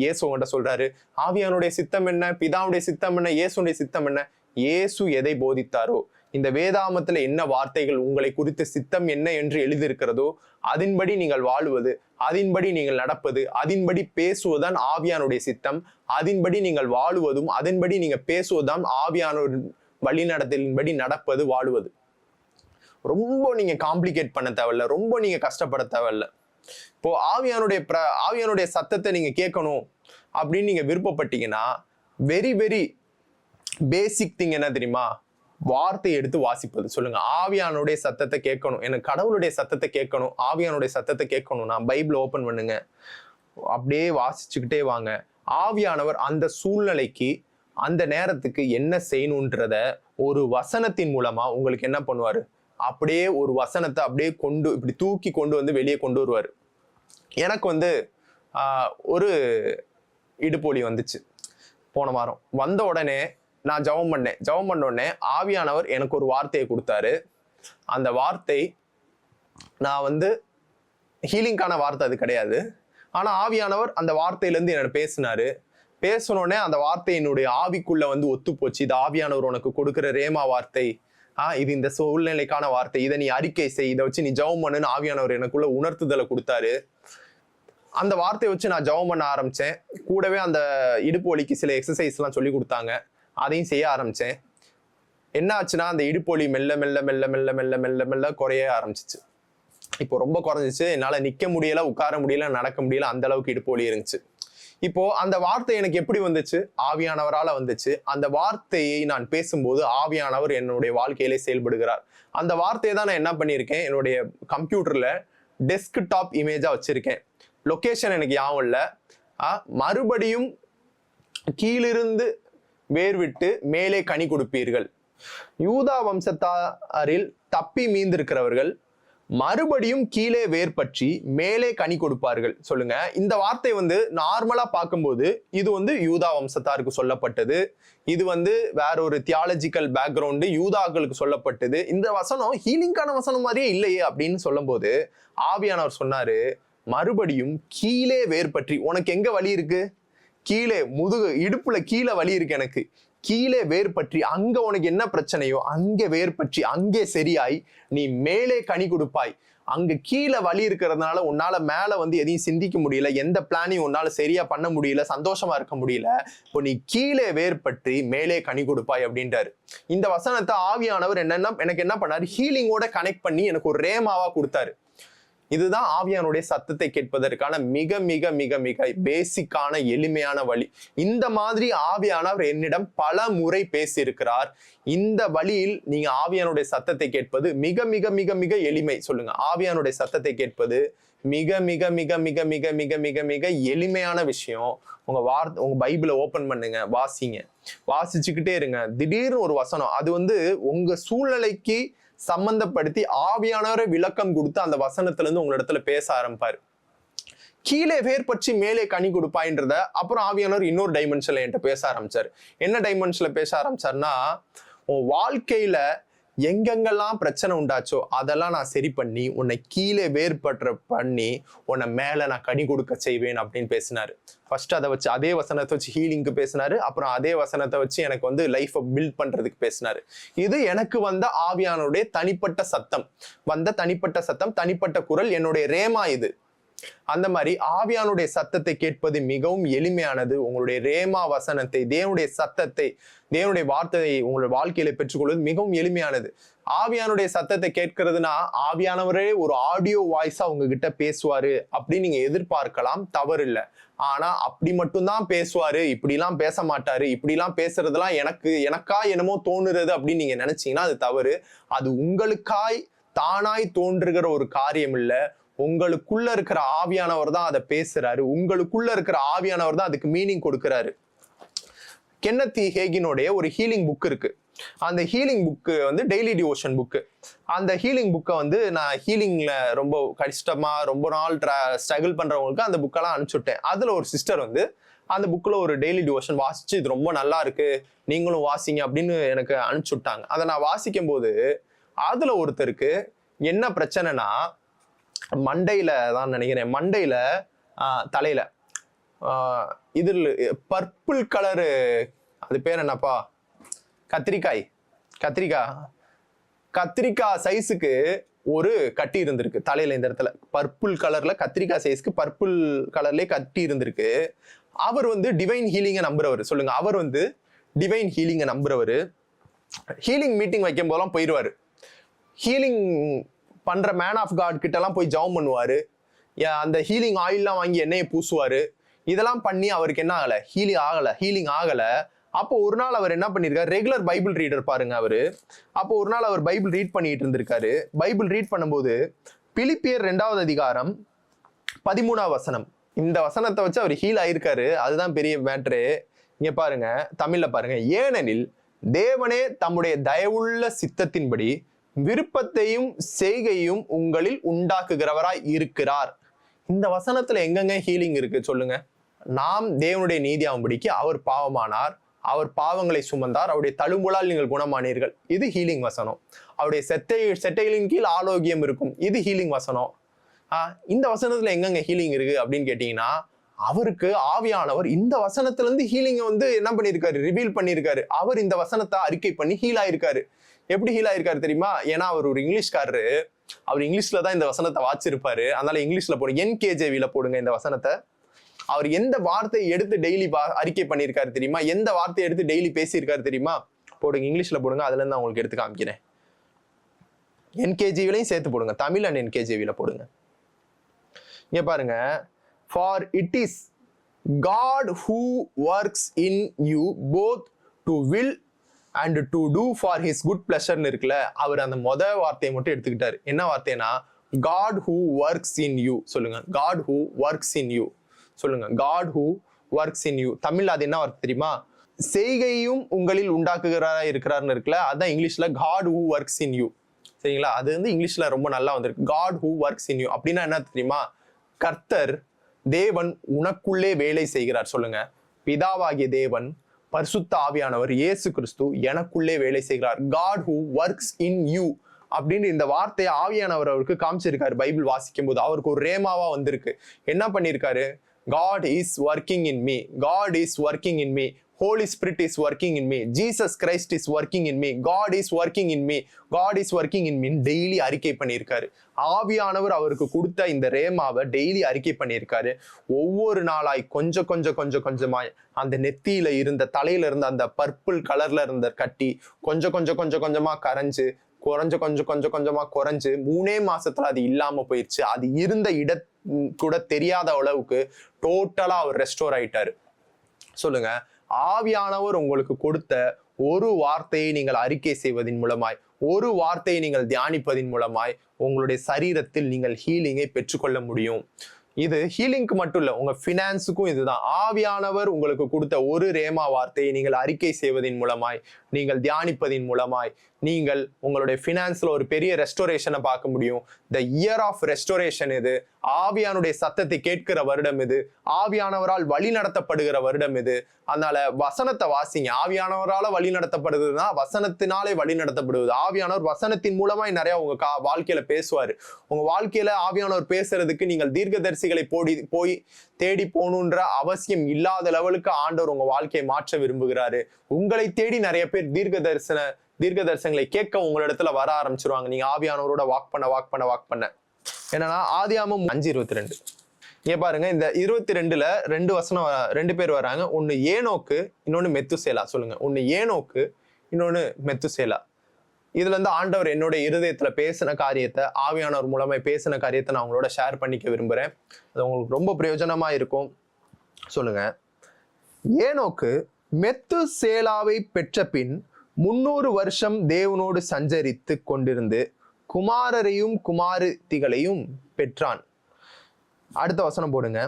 இயேசு உங்கள்கிட்ட சொல்றாரு, ஆவியானுடைய சித்தம் என்ன, பிதாவுடைய சித்தம் என்ன, இயேசுடைய சித்தம் என்ன? இயேசு எதை போதித்தாரோ, இந்த வேதாமத்துல என்ன வார்த்தைகள் உங்களை குறித்த சித்தம் என்ன என்று எழுதியிருக்கிறதோ அதன்படி நீங்கள் வாழுவது, அதன்படி நீங்கள் நடப்பது, அதன்படி பேசுவதுதான் ஆவியானுடைய சித்தம். அதன்படி நீங்கள் வாழுவதும் அதன்படி நீங்க பேசுவதுதான் ஆவியானோர் வழிநடத்தலின்படி நடப்பது, வாழுவது. ரொம்ப நீங்க காம்ப்ளிகேட் பண்ண தேவையில்ல, ரொம்ப நீங்க கஷ்டப்பட தேவையில்ல. இப்போ ஆவியானுடைய சத்தத்தை நீங்க கேட்கணும் அப்படின்னு நீங்க விருப்பப்பட்டீங்கன்னா, வெரி வெரி பேசிக் திங் என்ன தெரியுமா? வார்த்தையை எடுத்து வாசிப்பது. சொல்லுங்க, ஆவியானுடைய சத்தத்தை கேட்கணும், எனக்கு கடவுளுடைய சத்தத்தை கேட்கணும், ஆவியானுடைய சத்தத்தை கேட்கணும்னா பைபிள் ஓபன் பண்ணுங்க, அப்படியே வாசிச்சுக்கிட்டே வாங்க. ஆவியானவர் அந்த சூழ்நிலைக்கு அந்த நேரத்துக்கு என்ன செய்யணுன்றத ஒரு வசனத்தின் மூலமா உங்களுக்கு என்ன பண்ணுவாரு? அப்படியே ஒரு வசனத்தை அப்படியே இப்படி தூக்கி கொண்டு வெளியே கொண்டு வருவாரு. எனக்கு ஒரு இடுப்பொலி வந்துச்சு போன வாரம். வந்த உடனே நான் ஜெபம் பண்ண உடனே ஆவியானவர் எனக்கு ஒரு வார்த்தையை கொடுத்தாரு. அந்த வார்த்தை நான் ஹீலிங்கான வார்த்தை அது கிடையாது. ஆனா ஆவியானவர் அந்த வார்த்தையில இருந்து என்ன பேசினாரு. பேசணுன்னே அந்த வார்த்தை என்னுடைய ஆவிக்குள்ள வந்து ஒத்து போச்சு. இது ஆவியானவர் உனக்கு கொடுக்கிற ரேமா வார்த்தை. இது இந்த சூழ்நிலைக்கான வார்த்தை. இதை நீ அறிக்கை செய், இதை வச்சு நீ ஜெபம் பண்ணுன்னு ஆவியானவர் எனக்குள்ள உணர்த்துதலை கொடுத்தாரு. அந்த வார்த்தையை வச்சு நான் ஜெபம் பண்ண ஆரம்பிச்சேன். கூடவே அந்த இடுப்பு வலிக்கு சில எக்ஸசைஸ் எல்லாம் சொல்லி கொடுத்தாங்க. அதையும் செய்ய ஆரம்பிச்சேன். என்ன ஆச்சுன்னா அந்த இடுப்பு வலி மெல்ல மெல்ல மெல்ல மெல்ல மெல்ல மெல்ல மெல்ல குறைய ஆரம்பிச்சிச்சு. இப்போ ரொம்ப குறைஞ்சிச்சு. என்னால நிக்க முடியல, உட்கார முடியல, நடக்க முடியல, அந்த அளவுக்கு இடுப்பு வலி இருந்துச்சு. இப்போ அந்த வார்த்தை எனக்கு எப்படி வந்துச்சு? ஆவியானவரால வந்துச்சு. அந்த வார்த்தையை நான் பேசும்போது ஆவியானவர் என்னுடைய வாழ்க்கையிலே செயல்படுகிறார். அந்த வார்த்தையை தான் நான் என்ன பண்ணியிருக்கேன், என்னுடைய கம்ப்யூட்டர்ல டெஸ்க்டாப் இமேஜா வச்சிருக்கேன். லொகேஷன் எனக்கு யாவும் இல்ல. மறுபடியும் கீழிருந்து வேர்விட்டு மேலே கனி கொடுப்பீர்கள். யூதா வம்சத்தாரில் தப்பி மீந்திருக்கிறவர்கள் மறுபடியும் கீழே வேர் பற்றி மேலே கனி கொடுப்பார்கள். சொல்லுங்க, இந்த வார்த்தை வந்து நார்மலா பார்க்கும்போது இது வந்து யூதா வம்சத்தாருக்கு சொல்லப்பட்டது. இது வந்து வேற ஒரு தியாலஜிக்கல் பேக்ரவுண்டு, யூதாக்களுக்கு சொல்லப்பட்டது. இந்த வசனம் ஹீலிங்கான வசனம் மாதிரியே இல்லையே அப்படின்னு சொல்லும் போது ஆவியானவர் சொன்னாரு, மறுபடியும் கீழே வேர் பற்றி. உனக்கு எங்க வலி இருக்கு? கீழே முதுகு இடுப்புல கீழே வலி இருக்கு. எனக்கு கீழே வேர் பற்றி, அங்க உனக்கு என்ன பிரச்சனையோ அங்கே வேர் பற்றி, அங்கே சரியாய் நீ மேலே கனி கொடுப்பாய். அங்க கீழே வலி இருக்கிறதுனால உன்னால மேல வந்து எதையும் சிந்திக்க முடியல, எந்த பிளானையும் உன்னால சரியா பண்ண முடியல, சந்தோஷமா இருக்க முடியல. இப்போ நீ கீழே வேர் பற்றி மேலே கனி கொடுப்பாய் அப்படின்றாரு. இந்த வசனத்தை ஆவியானவர் எனக்கு என்ன பண்ணாரு, ஹீலிங்கோட கனெக்ட் பண்ணி எனக்கு ஒரு ரேமாவா கொடுத்தாரு. இதுதான் ஆவியானுடைய சத்தத்தை கேட்பதற்கான மிக மிக மிக மிக பேசிக்கான எளிமையான வழி. இந்த மாதிரி ஆவியானவர் என்னிடம் பல முறை பேசி இருக்கிறார். இந்த வழியில் நீங்க ஆவியானுடைய சத்தத்தை கேட்பது மிக மிக மிக மிக எளிமை. சொல்லுங்க, ஆவியானுடைய சத்தத்தை கேட்பது மிக மிக மிக மிக மிக மிக மிக மிக எளிமையான விஷயம். உங்க பைபிளை ஓபன் பண்ணுங்க, வாசிங்க, வாசிச்சுக்கிட்டே இருங்க. திடீர்னு ஒரு வசனம் அது வந்து உங்க சூழ்நிலைக்கு சம்பந்தப்படுத்தி ஆவியானவரை விளக்கம் கொடுத்து அந்த வசனத்துல இருந்து உங்களிடத்துல பேச ஆரம்பிப்பாரு. கீழே வேர் பற்றி மேலே கனி கொடுப்பாயின்றத அப்புறம் ஆவியானவர் இன்னொரு டைமென்ஷன்ல என்கிட்ட பேச ஆரம்பிச்சாரு. என்ன டைமென்ஷன்ல பேச ஆரம்பிச்சாருன்னா, உன் வாழ்க்கையில எங்கெங்கெல்லாம் பிரச்சனை உண்டாச்சோ அதெல்லாம் நான் சரி பண்ணி உன்னை கீழே வேறுபற்ற பண்ணி உன்னை மேல நான் கனி கொடுக்க செய்வேன் அப்படின்னு பேசினாரு. ஃபர்ஸ்ட் அதை வச்சு அதே வசனத்தை வச்சு ஹீலிங்க்கு பேசினாரு. அப்புறம் அதே வசனத்தை வச்சு எனக்கு வந்து லைஃபை பில்ட் பண்றதுக்கு பேசினாரு. இது எனக்கு வந்த ஆவியானுடைய தனிப்பட்ட சத்தம், தனிப்பட்ட குரல், என்னுடைய ரேமா இது. அந்த மாதிரி ஆவியானுடைய சத்தத்தை கேட்பது மிகவும் எளிமையானது. உங்களுடைய ரேமா வசனத்தை, தேவனுடைய சத்தத்தை, தேவனுடைய வார்த்தையை உங்களுடைய வாழ்க்கையில பெற்றுக்கொள்வது மிகவும் எளிமையானது. ஆவியானுடைய சத்தத்தை கேட்கிறதுனா ஆவியானவரே ஒரு ஆடியோ வாய்ஸா உங்ககிட்ட பேசுவாரு அப்படின்னு நீங்க எதிர்பார்க்கலாம், தவறு இல்லை. ஆனா அப்படி மட்டும்தான் பேசுவாரு, இப்படிலாம் பேச மாட்டாரு, இப்படிலாம் பேசுறதுலாம் எனக்கா என்னமோ தோணுறது அப்படின்னு நீங்க நினைச்சீங்கன்னா அது தவறு. அது உங்களுக்காய் தானாய் தோன்றுகிற ஒரு காரியம் இல்லை. உங்களுக்குள்ள இருக்கிற ஆவியானவர் தான் அதை பேசுறாரு. உங்களுக்குள்ள இருக்கிற ஆவியானவர் தான் அதுக்கு மீனிங் கொடுக்கிறாரு. கென்னத் ஹேகினோடைய ஒரு ஹீலிங் புக் இருக்கு. அந்த ஹீலிங் புக்கு வந்து டெய்லி டிவோஷன் புக்கு. அந்த ஹீலிங் புக்கை வந்து நான் ஹீலிங்ல ரொம்ப கஷ்டமா ரொம்ப நாள் ஸ்ட்ரகிள் பண்றவங்களுக்கு அந்த புக்கெல்லாம் அனுப்பிச்சுட்டேன். அதுல ஒரு சிஸ்டர் வந்து அந்த புக்ல ஒரு டெய்லி டிவோஷன் வாசிச்சு இது ரொம்ப நல்லா இருக்கு, நீங்களும் வாசிங்க அப்படின்னு எனக்கு அனுப்பிச்சு விட்டாங்க. அதை நான் வாசிக்கும் போது அதுல ஒருத்தருக்கு என்ன பிரச்சனைனா, மண்டையில தான் நினைக்கிறேன், மண்டையில தலையில இதில் பர்பிள் கலரு, அது பேர் என்னப்பா, கத்திரிக்காய் சைஸுக்கு ஒரு கட்டி இருந்திருக்கு தலையில. இந்த இடத்துல பர்பிள் கலர்ல கத்திரிக்காய் சைஸ்க்கு பர்பிள் கலர்லயே கட்டி இருந்திருக்கு. அவர் வந்து டிவைன் ஹீலிங்கை நம்புறவர். சொல்லுங்க, அவர் வந்து டிவைன் ஹீலிங்கை நம்புறவர். ஹீலிங் மீட்டிங் வைக்கும் போதெல்லாம் போயிடுவாரு. ஹீலிங் பண்ற மேன் ஆஃப் காட் கிட்ட எல்லாம் போய் ஜெபம் பண்ணுவாரு. அந்த ஹீலிங் ஆயில்லாம் வாங்கி எண்ணெயை பூசுவாரு. இதெல்லாம் பண்ணி அவருக்கு என்ன ஆகல, ஹீலிங் ஆகல. அப்போ ஒரு நாள் அவர் என்ன பண்ணிருக்காரு, ரெகுலர் பைபிள் ரீடர் பாருங்க அவரு. அப்போ ஒரு நாள் அவர் பைபிள் ரீட் பண்ணிட்டு இருந்திருக்காரு. பைபிள் ரீட் பண்ணும்போது பிலிப்பியர் 2வது அதிகாரம் 13வது வசனம், இந்த வசனத்தை வச்சு அவர் ஹீல் ஆயிருக்காரு. அதுதான் பெரிய மேட்ரு. இங்க பாருங்க, தமிழ்ல பாருங்க, ஏனெனில் தேவனே தம்முடைய தயவுள்ள சித்தத்தின்படி விருப்பத்தையும் செய்கையும் உங்களில் உண்டாக்குகிறவராய் இருக்கிறார். இந்த வசனத்துல எங்கெங்க ஹீலிங் இருக்கு சொல்லுங்க? நாம் தேவனுடைய நீதியாகும்படிக்கு அவர் பாவமானார், அவர் பாவங்களை சுமந்தார், அவருடைய தழும்புலால் நீங்கள் குணமானீர்கள். இது ஹீலிங் வசனம். அவருடைய செட்டைகளின் கீழ் ஆரோக்கியம் இருக்கும். இது ஹீலிங் வசனம். இந்த வசனத்துல எங்கங்க ஹீலிங் இருக்கு அப்படின்னு கேட்டீங்கன்னா, அவருக்கு ஆவியானவர் இந்த வசனத்துல இருந்து ஹீலிங்கை வந்து என்ன பண்ணிருக்காரு, ரிவீல் பண்ணிருக்காரு. அவர் இந்த வசனத்தை அறிக்கை பண்ணி ஹீல் ஆயிருக்காரு. எப்படி ஹீல் ஆயிருக்காரு தெரியுமா? ஏன்னா அவர் ஒரு இங்கிலீஷ்காரரு. அவர் இங்கிலீஷ்ல தான் இந்த வசனத்தை வாசிச்சிருப்பாரு. அதனால இங்கிலீஷ்ல போடுங்க, NKJV போடுங்க இந்த வசனத்தை. அவர் எந்த வார்த்தையை எடுத்து டெய்லி அறிக்கை பண்ணியிருக்காரு தெரியுமா? எந்த வார்த்தையை எடுத்து டெய்லி பேசியிருக்காரு தெரியுமா? போடுங்க, இங்கிலீஷ்ல போடுங்க. அதுல இருந்து உங்களுக்கு எடுத்து காமிக்கிறேன். NKJV சேர்த்து போடுங்க, தமிழ் அண்ட் NKJV போடுங்க. இங்க பாருங்க, for it is God who works in you both to will and to do for his good pleasure இருக்குல்ல, அவர் அந்த வார்த்தையை மட்டும் எடுத்துக்கிட்டாரு. என்ன வார்த்தைனா, God who works in you. சொல்லுங்க, God who works in you. சொல்லுங்க, God who works in you. தமிழ்ல அது என்ன வார்த்தை தெரியுமா? செய்கையும் உங்களில் உண்டாக்குகிறாரா இருக்கிறார்னு இருக்குல்ல, அதான் இங்கிலீஷ்ல God who works in you. சரிங்களா? அது வந்து இங்கிலீஷ்ல ரொம்ப நல்லா வந்திருக்கு. God who works in you அப்படின்னா என்ன தெரியுமா? கர்த்தர் தேவன் உனக்குள்ளே வேலை செய்கிறார். சொல்லுங்க, பிதாவாகிய தேவன், பரிசுத்த ஆவியானவர், இயேசு கிறிஸ்து எனக்குள்ளே வேலை செய்கிறார். God who works in you அப்படின்னு இந்த வார்த்தையை ஆவியானவர் அவருக்கு காமிச்சிருக்காரு. பைபிள் வாசிக்கும் போது அவருக்கு ஒரு ரேமாவா வந்திருக்கு. என்ன பண்ணிருக்காரு? God is working in me. God is working in me. Holy Spirit is working in me. Jesus Christ is working in me. God is working in me. God is working in me. Daily அறிக்கை பண்ணியிருக்காரு. ஆவியானவர் அவருக்கு கொடுத்த இந்த ரேமாவை daily அறிக்கை பண்ணியிருக்காரு. ஒவ்வொரு நாளாய் கொஞ்சம் கொஞ்சமாய் அந்த நெத்தியில இருந்த, தலையில இருந்த அந்த பர்பிள் கலர்ல இருந்த கட்டி கொஞ்சமா கரைஞ்சு கொஞ்சமா குறைஞ்சு 3 மாசத்துல அது இல்லாம போயிடுச்சு. அது இருந்த கூட தெரியாத அளவுக்கு டோட்டலா அவர் ரெஸ்டோர் ஆயிட்டாரு. சொல்லுங்க, ஆவியானவர் உங்களுக்கு கொடுத்த ஒரு வார்த்தையை நீங்கள் அறிக்கை செய்வதன் மூலமாய், ஒரு வார்த்தையை நீங்கள் தியானிப்பதன் மூலமாய் உங்களுடைய சரீரத்தில் நீங்கள் ஹீலிங்கை பெற்றுக்கொள்ள முடியும். இது ஹீலிங்க்கு மட்டும் இல்ல, உங்க பினான்ஸுக்கும் இதுதான். ஆவியானவர் உங்களுக்கு கொடுத்த ஒரு ரேமா வார்த்தையை நீங்கள் அறிக்கை செய்வதன் மூலமாய், நீங்கள் தியானிப்பதின் மூலமாய் நீங்கள் உங்களுடைய பினான்ஸ்ல ஒரு பெரிய ரெஸ்டோரேஷனை பார்க்க முடியும். த இயர் ஆஃப் ரெஸ்டோரேஷன் இது. ஆவியானுடைய சத்தத்தை கேட்கிற வருடம் இது. ஆவியானவரால் வழி நடத்தப்படுகிற வருடம் இது. அதனால வசனத்தை வாசிங்க. ஆவியானவரால வழி நடத்தப்படுதுன்னா வசனத்தினாலே வழி நடத்தப்படுவது. ஆவியானவர் வசனத்தின் மூலமாய் நிறைய உங்க வாழ்க்கையில பேசுவாரு. உங்க வாழ்க்கையில ஆவியானவர் பேசுறதுக்கு நீங்கள் தீர்க்கதரிசிகளை போய் தேடி போகணுன்ற அவசியம் இல்லாத லெவலுக்கு ஆண்டவர் உங்க வாழ்க்கையை மாற்ற விரும்புகிறாரு. உங்களை தேடி நிறைய பேர் தீர்க்க தரிசனங்களை கேட்க உங்களிடத்துல வர ஆரம்பிச்சிருவாங்க. நீங்க ஆவியானவரோட வாக் பண்ண என்னன்னா, ஆதியாகமம் 5:22 இங்க பாருங்க. இந்த 22ல 2 பேர் வராங்க. ஒன்னு ஏனோக்கு, இன்னொன்னு மெத்துசேலா. சொல்லுங்க, ஒன்னு ஏனோக்கு, இன்னொன்னு மெத்துசேலா. இதுல இருந்து ஆண்டவர் என்னோட இருதயத்துல பேசின காரியத்தை, ஆவியானவர் மூலமா பேசின காரியத்தை நான் உங்களோட ஷேர் பண்ணிக்க விரும்புறேன். அது உங்களுக்கு ரொம்ப பிரயோஜனமா இருக்கும். சொல்லுங்க, ஏனோக்கு மெத்துசேலாவை பெற்ற பின் 300 வருஷம் தேவனோடு சஞ்சரித்து கொண்டிருந்து குமாரரையும் குமாரத்திகளையும் பெற்றான். அடுத்த வசனம் போடுங்க.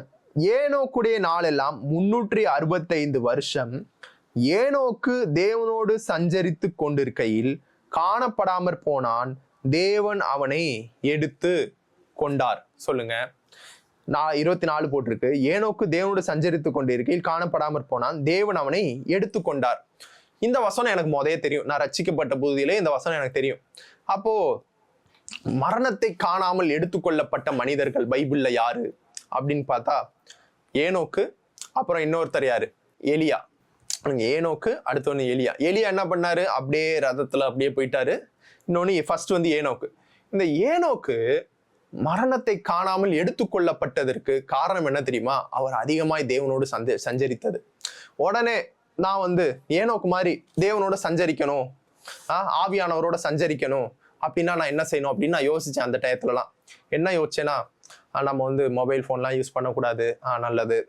ஏனோக்குடைய நாளெல்லாம் 365 வருஷம் ஏனோக்கு தேவனோடு சஞ்சரித்து கொண்டிருக்கையில் காணப்படாமற் போனான். தேவன் அவனை எடுத்து கொண்டார். சொல்லுங்க, 24 போட்டிருக்கு. ஏனோக்கு தேவனோடு சஞ்சரித்து கொண்டிருக்கையில் காணப்படாமற் போனான். தேவன் அவனை எடுத்து கொண்டார். இந்த வசனம் எனக்கு முதலே தெரியும். நான் ரட்சிக்கப்பட்ட புதியிலே இந்த வசனம் எனக்கு தெரியும். அப்போ மரணத்தை காணாமல் எடுத்துக்கொள்ளப்பட்ட மனிதர்கள் பைபிள்ல யாரு அப்படின்னு பார்த்தா, ஏனோக்கு, அப்புறம் இன்னொருத்தர் யாரு, எலியா. ஏனோக்கு, அடுத்தவனு எலியா. எலியா என்ன பண்ணாரு? அப்படியே ரதத்துல அப்படியே போயிட்டாரு. இன்னொன்னு ஃபர்ஸ்ட் வந்து ஏனோக்கு. இந்த ஏனோக்கு மரணத்தை காணாமல் எடுத்துக்கொள்ளப்பட்டதற்கு காரணம் என்ன தெரியுமா? அவர் அதிகமாய் தேவனோடு சஞ்சரித்தது. உடனே நான் வந்து ஏனோக்கு மாதிரி தேவனோட சஞ்சரிக்கணும், ஆவியானவரோட சஞ்சரிக்கணும் அப்படின்னா நான் என்ன செய்யணும் அப்படின்னு நான் யோசிச்சேன். அந்த டயத்துலலாம் என்ன யோசிச்சேன்னா, நம்ம வந்து மொபைல் ஃபோன்லாம் யூஸ் பண்ணக்கூடாது, நல்லது.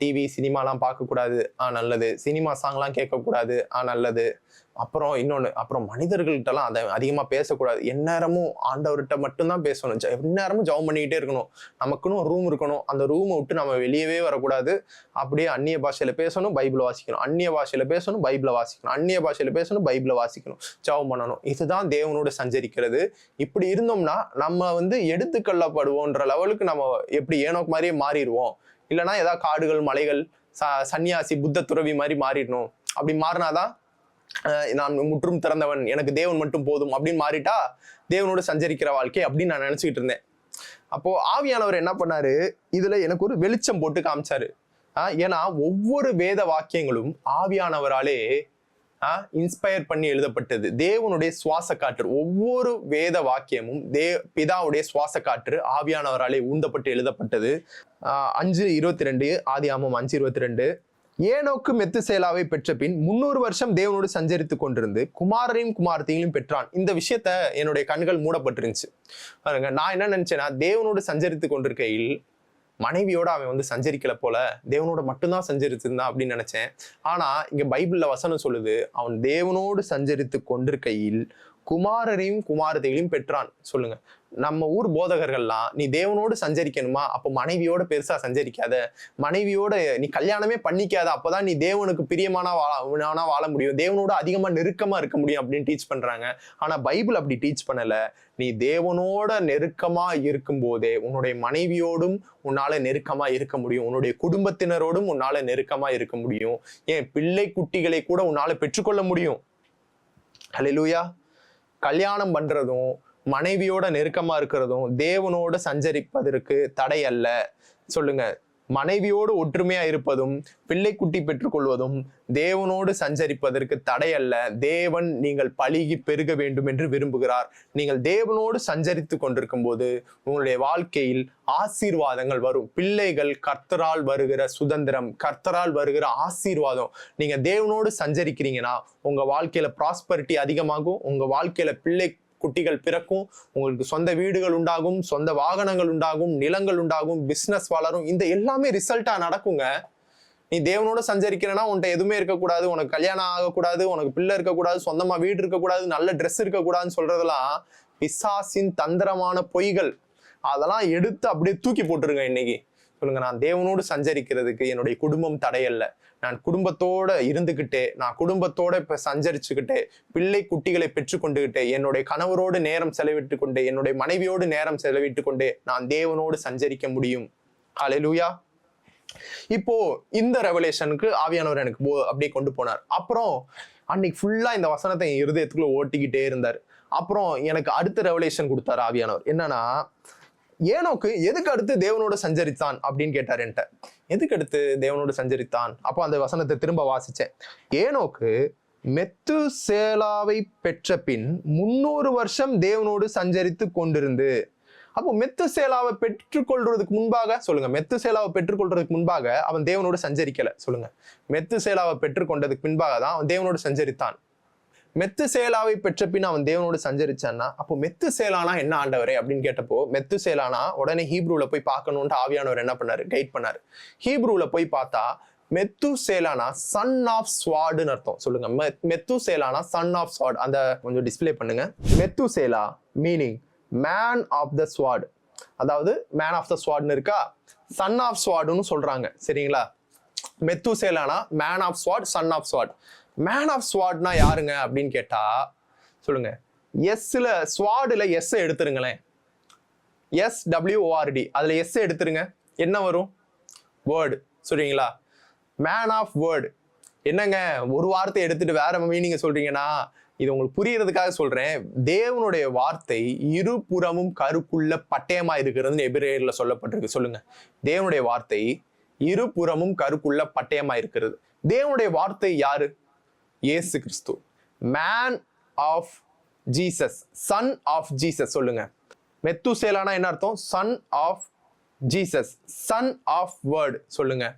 டிவி சினிமாலாம் பார்க்கக்கூடாது, நல்லது. சினிமா சாங்லாம் கேட்கக்கூடாது, நல்லது. அப்புறம் இன்னொன்று, அப்புறம் மனிதர்கள்ட்டலாம் அதை அதிகமாக பேசக்கூடாது. எந்நேரமும் ஆண்டவர்கிட்ட மட்டும்தான் பேசணும். எந்நேரமும் ஜெபம் பண்ணிக்கிட்டே இருக்கணும். நமக்குன்னு ஒரு ரூம் இருக்கணும். அந்த ரூமை விட்டு நம்ம வெளியவே வரக்கூடாது. அப்படியே அந்நிய பாஷையில் பேசணும், பைபிளை வாசிக்கணும். அந்நிய பாஷையில் பேசணும், பைபிளை வாசிக்கணும். அந்நிய பாஷையில் பேசணும், பைபிளை வாசிக்கணும். ஜெபம் பண்ணணும். இதுதான் தேவனோடு சஞ்சரிக்கிறது. இப்படி இருந்தோம்னா நம்ம வந்து எடுத்துக்கொள்ளப்படுவோன்ற லெவலுக்கு நம்ம எப்படி ஏனோக்கு மாதிரியே மாறிடுவோம். இல்லைன்னா ஏதாவது காடுகள், மலைகள், சன்னியாசி, புத்த துறவி மாதிரி மாறிடணும். அப்படி மாறினாதான் நான் முற்றும் திறந்தவன், எனக்கு தேவன் மட்டும் போதும் அப்படின்னு மாறிட்டா தேவனோடு சஞ்சரிக்கிற வாழ்க்கை அப்படின்னு நான் நினைச்சுக்கிட்டு இருந்தேன். அப்போ ஆவியானவர் என்ன பண்ணாரு, இதுல எனக்கு ஒரு வெளிச்சம் போட்டு காமிச்சாரு. ஏன்னா ஒவ்வொரு வேத வாக்கியங்களும் ஆவியானவராலே இன்ஸ்பயர் பண்ணி எழுதப்பட்டது. தேவனுடைய சுவாச காற்று, ஒவ்வொரு வேத வாக்கியமும் பிதாவுடைய சுவாச காற்று ஆவியானவராலே ஊந்தப்பட்டு எழுதப்பட்டது. 5:22 ஆதியாகமம் 5:22. ஏனோக்கு மெத்துசேலாவை பெற்ற பின் 300 வருஷம் தேவனோடு சஞ்சரித்துக் கொண்டிருந்து குமாரரையும் குமாரத்தையும் பெற்றான். இந்த விஷயத்த என்னுடைய கண்கள் மூடப்பட்டிருந்துச்சு. பாருங்க, நான் என்ன நினைச்சேன்னா, தேவனோடு சஞ்சரித்து கொண்டிருக்கையில் மனைவியோட அவன் சஞ்சரிக்கல போல, தேவனோட மட்டும்தான் சஞ்சரித்திருந்தான் அப்படின்னு நினைச்சேன். ஆனா இங்க பைபிள்ல வசனம் சொல்லுது, அவன் தேவனோடு சஞ்சரித்து கொண்டிருக்கையில் குமாரரையும் குமாரத்தையும் பெற்றான். சொல்லுங்க, நம்ம ஊர் போதகர்கள்லாம், நீ தேவனோடு சஞ்சரிக்கணுமா, அப்போ மனைவியோட பெருசா சஞ்சரிக்காத, மனைவியோட நீ கல்யாணமே பண்ணிக்காத, அப்பதான் நீ தேவனுக்கு பிரியமானா வாழ முடியும், தேவனோட அதிகமா நெருக்கமா இருக்க முடியும் அப்படின்னு டீச் பண்றாங்க. ஆனா பைபிள் அப்படி டீச் பண்ணல. நீ தேவனோட நெருக்கமா இருக்கும் போதே உன்னுடைய மனைவியோடும் உன்னால நெருக்கமா இருக்க முடியும், உன்னுடைய குடும்பத்தினரோடும் உன்னால நெருக்கமா இருக்க முடியும், ஏன் பிள்ளை குட்டிகளை கூட உன்னால பெற்றுக்கொள்ள முடியும். ஹல்லேலூயா. கல்யாணம் பண்றதும் மனைவியோட நெருக்கமா இருக்கிறதும் தேவனோட சஞ்சரிப்பதற்கு தடை அல்ல. சொல்லுங்க, மனைவியோடு ஒற்றுமையா இருப்பதும் பிள்ளை குட்டி பெற்றுக்கொள்வதும் தேவனோடு சஞ்சரிப்பதற்கு தடை அல்ல. தேவன் நீங்கள் பலுகி பெருக வேண்டும் என்று விரும்புகிறார். நீங்கள் தேவனோடு சஞ்சரித்து கொண்டிருக்கும் போது உங்களுடைய வாழ்க்கையில் ஆசீர்வாதங்கள் வரும். பிள்ளைகள் கர்த்தரால் வருகிற சுதந்திரம், கர்த்தரால் வருகிற ஆசீர்வாதம். நீங்க தேவனோடு சஞ்சரிக்கிறீங்கன்னா உங்க வாழ்க்கையில ப்ராஸ்பரிட்டி அதிகமாகும், உங்க வாழ்க்கையில பிள்ளை குட்டிகள் பிறக்கும், உங்களுக்கு சொந்த வீடுகள் உண்டாகும், சொந்த வாகனங்கள் உண்டாகும், நிலங்கள் உண்டாகும், பிசினஸ் வளரும். இந்த எல்லாமே ரிசல்ட்டா நடக்குங்க. நீ தேவனோட சஞ்சரிக்கிறனா உன்கிட்ட எதுவுமே இருக்கக்கூடாது, உனக்கு கல்யாணம் ஆகக்கூடாது, உனக்கு பிள்ளை இருக்கக்கூடாது, சொந்தமா வீடு இருக்கக்கூடாது, நல்ல ட்ரெஸ் இருக்கக்கூடாதுன்னு சொல்றதெல்லாம் பிசாசின் தந்திரமான பொய்கள். அதெல்லாம் எடுத்து அப்படியே தூக்கி போட்டுருங்க இன்னைக்கு. சொல்லுங்க, நான் தேவனோடு சஞ்சரிக்கிறதுக்கு என்னுடைய குடும்பம் தடையல்ல. நான் குடும்பத்தோட இருந்துகிட்டே, நான் குடும்பத்தோட இப்ப சஞ்சரிச்சுக்கிட்டே, பிள்ளை குட்டிகளை பெற்றுக்கொண்டுகிட்டே, என்னுடைய கணவரோடு நேரம் செலவிட்டு கொண்டே, என்னுடைய மனைவியோடு நேரம் செலவிட்டு கொண்டே நான் தேவனோடு சஞ்சரிக்க முடியும். ஹல்லேலூயா. இப்போ இந்த ரெவலேஷனுக்கு ஆவியானவர் எனக்கு அப்படியே கொண்டு போனார். அப்புறம் அன்னைக்கு ஃபுல்லா இந்த வசனத்தை என் இருதயத்துக்குள்ள ஓட்டிக்கிட்டே இருந்தார். அப்புறம் எனக்கு அடுத்த ரெவலேஷன் கொடுத்தாரு ஆவியானவர். என்னன்னா, ஏனோக்கு எதுக்கு அடுத்து தேவனோடு சஞ்சரித்தான் அப்படின்னு கேட்டார் என்கிட்ட. எதுக்கு அடுத்து தேவனோடு சஞ்சரித்தான்? அப்போ அந்த வசனத்தை திரும்ப வாசிச்சேன். ஏனோக்கு மெத்துசேலாவை பெற்ற பின் 300 வருஷம் தேவனோடு சஞ்சரித்து கொண்டிருந்து. அப்போ மெத்துசேலாவை பெற்றுக்கொள்றதுக்கு முன்பாக, சொல்லுங்க, மெத்துசேலாவை பெற்றுக்கொள்றதுக்கு முன்பாக அவன் தேவனோடு சஞ்சரிக்கல. சொல்லுங்க, மெத்துசேலாவை பெற்றுக்கொண்டதுக்கு பின்பாக தான் அவன் தேவனோடு சஞ்சரித்தான். மெத்துசேலாவை பெற்ற பின் அவன் தேவனோடு சஞ்சரிச்சான்னா, அப்போ மெத்துசேலானா என்ன ஆண்டவரே அப்படின்னு கேட்டப்போ, மெத்துசேலானா உடனே ஹீப்ரூல போய் பார்க்கணும்னு ஆவியானவர் என்ன பண்ணாரு, கைட் பண்ணாரு. ஹீப்ரூல போய் பார்த்தா மெத்துசேலானா சன் ஆஃப் ஸ்வாடுன்னு அர்த்தம். சொல்லுங்க, மெத்துசேலானா சன் ஆஃப் ஸ்வாட். அந்த கொஞ்சம் டிஸ்பிளே பண்ணுங்க. Methuselah meaning man of the ஸ்வாட், அதாவது மேன் ஆஃப் த ஸ்வாட்னு இருக்கா, சன் ஆஃப் ஸ்வாடுன்னு சொல்றாங்க. சரிங்களா? மெத்துசேலானா man of sword, son of sword. Man of ஸ்வாட்னா யாருங்க அப்படின்னு கேட்டா, சொல்லுங்க, எஸ்ல ஸ்வாடுல எஸ் எடுத்துருங்களேன், SWORD, அதுல எஸ் எடுத்துருங்க, என்ன வரும்? வேர்டு. சொல்றீங்களா? Man of word. என்னங்க ஒரு வார்த்தை எடுத்துட்டு வேற மீனிங்க சொல்றீங்கன்னா, இது உங்களுக்கு புரியறதுக்காக சொல்றேன். தேவனுடைய வார்த்தை இருபுறமும் கருக்குள்ள பட்டயமா இருக்கிறதுன்னு எபிரேயர்ல சொல்லப்பட்டிருக்கு. சொல்லுங்க, தேவனுடைய வார்த்தை இருபுறமும் கருக்குள்ள பட்டயமா இருக்கிறது. தேவனுடைய வார்த்தை யாரு? இயேசு கிறிஸ்து. Man of Jesus, son of Jesus. சொல்லுங்க, மெத்துசேலானா என்ன அர்த்தம்? Son of Jesus, son of word. சொல்லுங்க,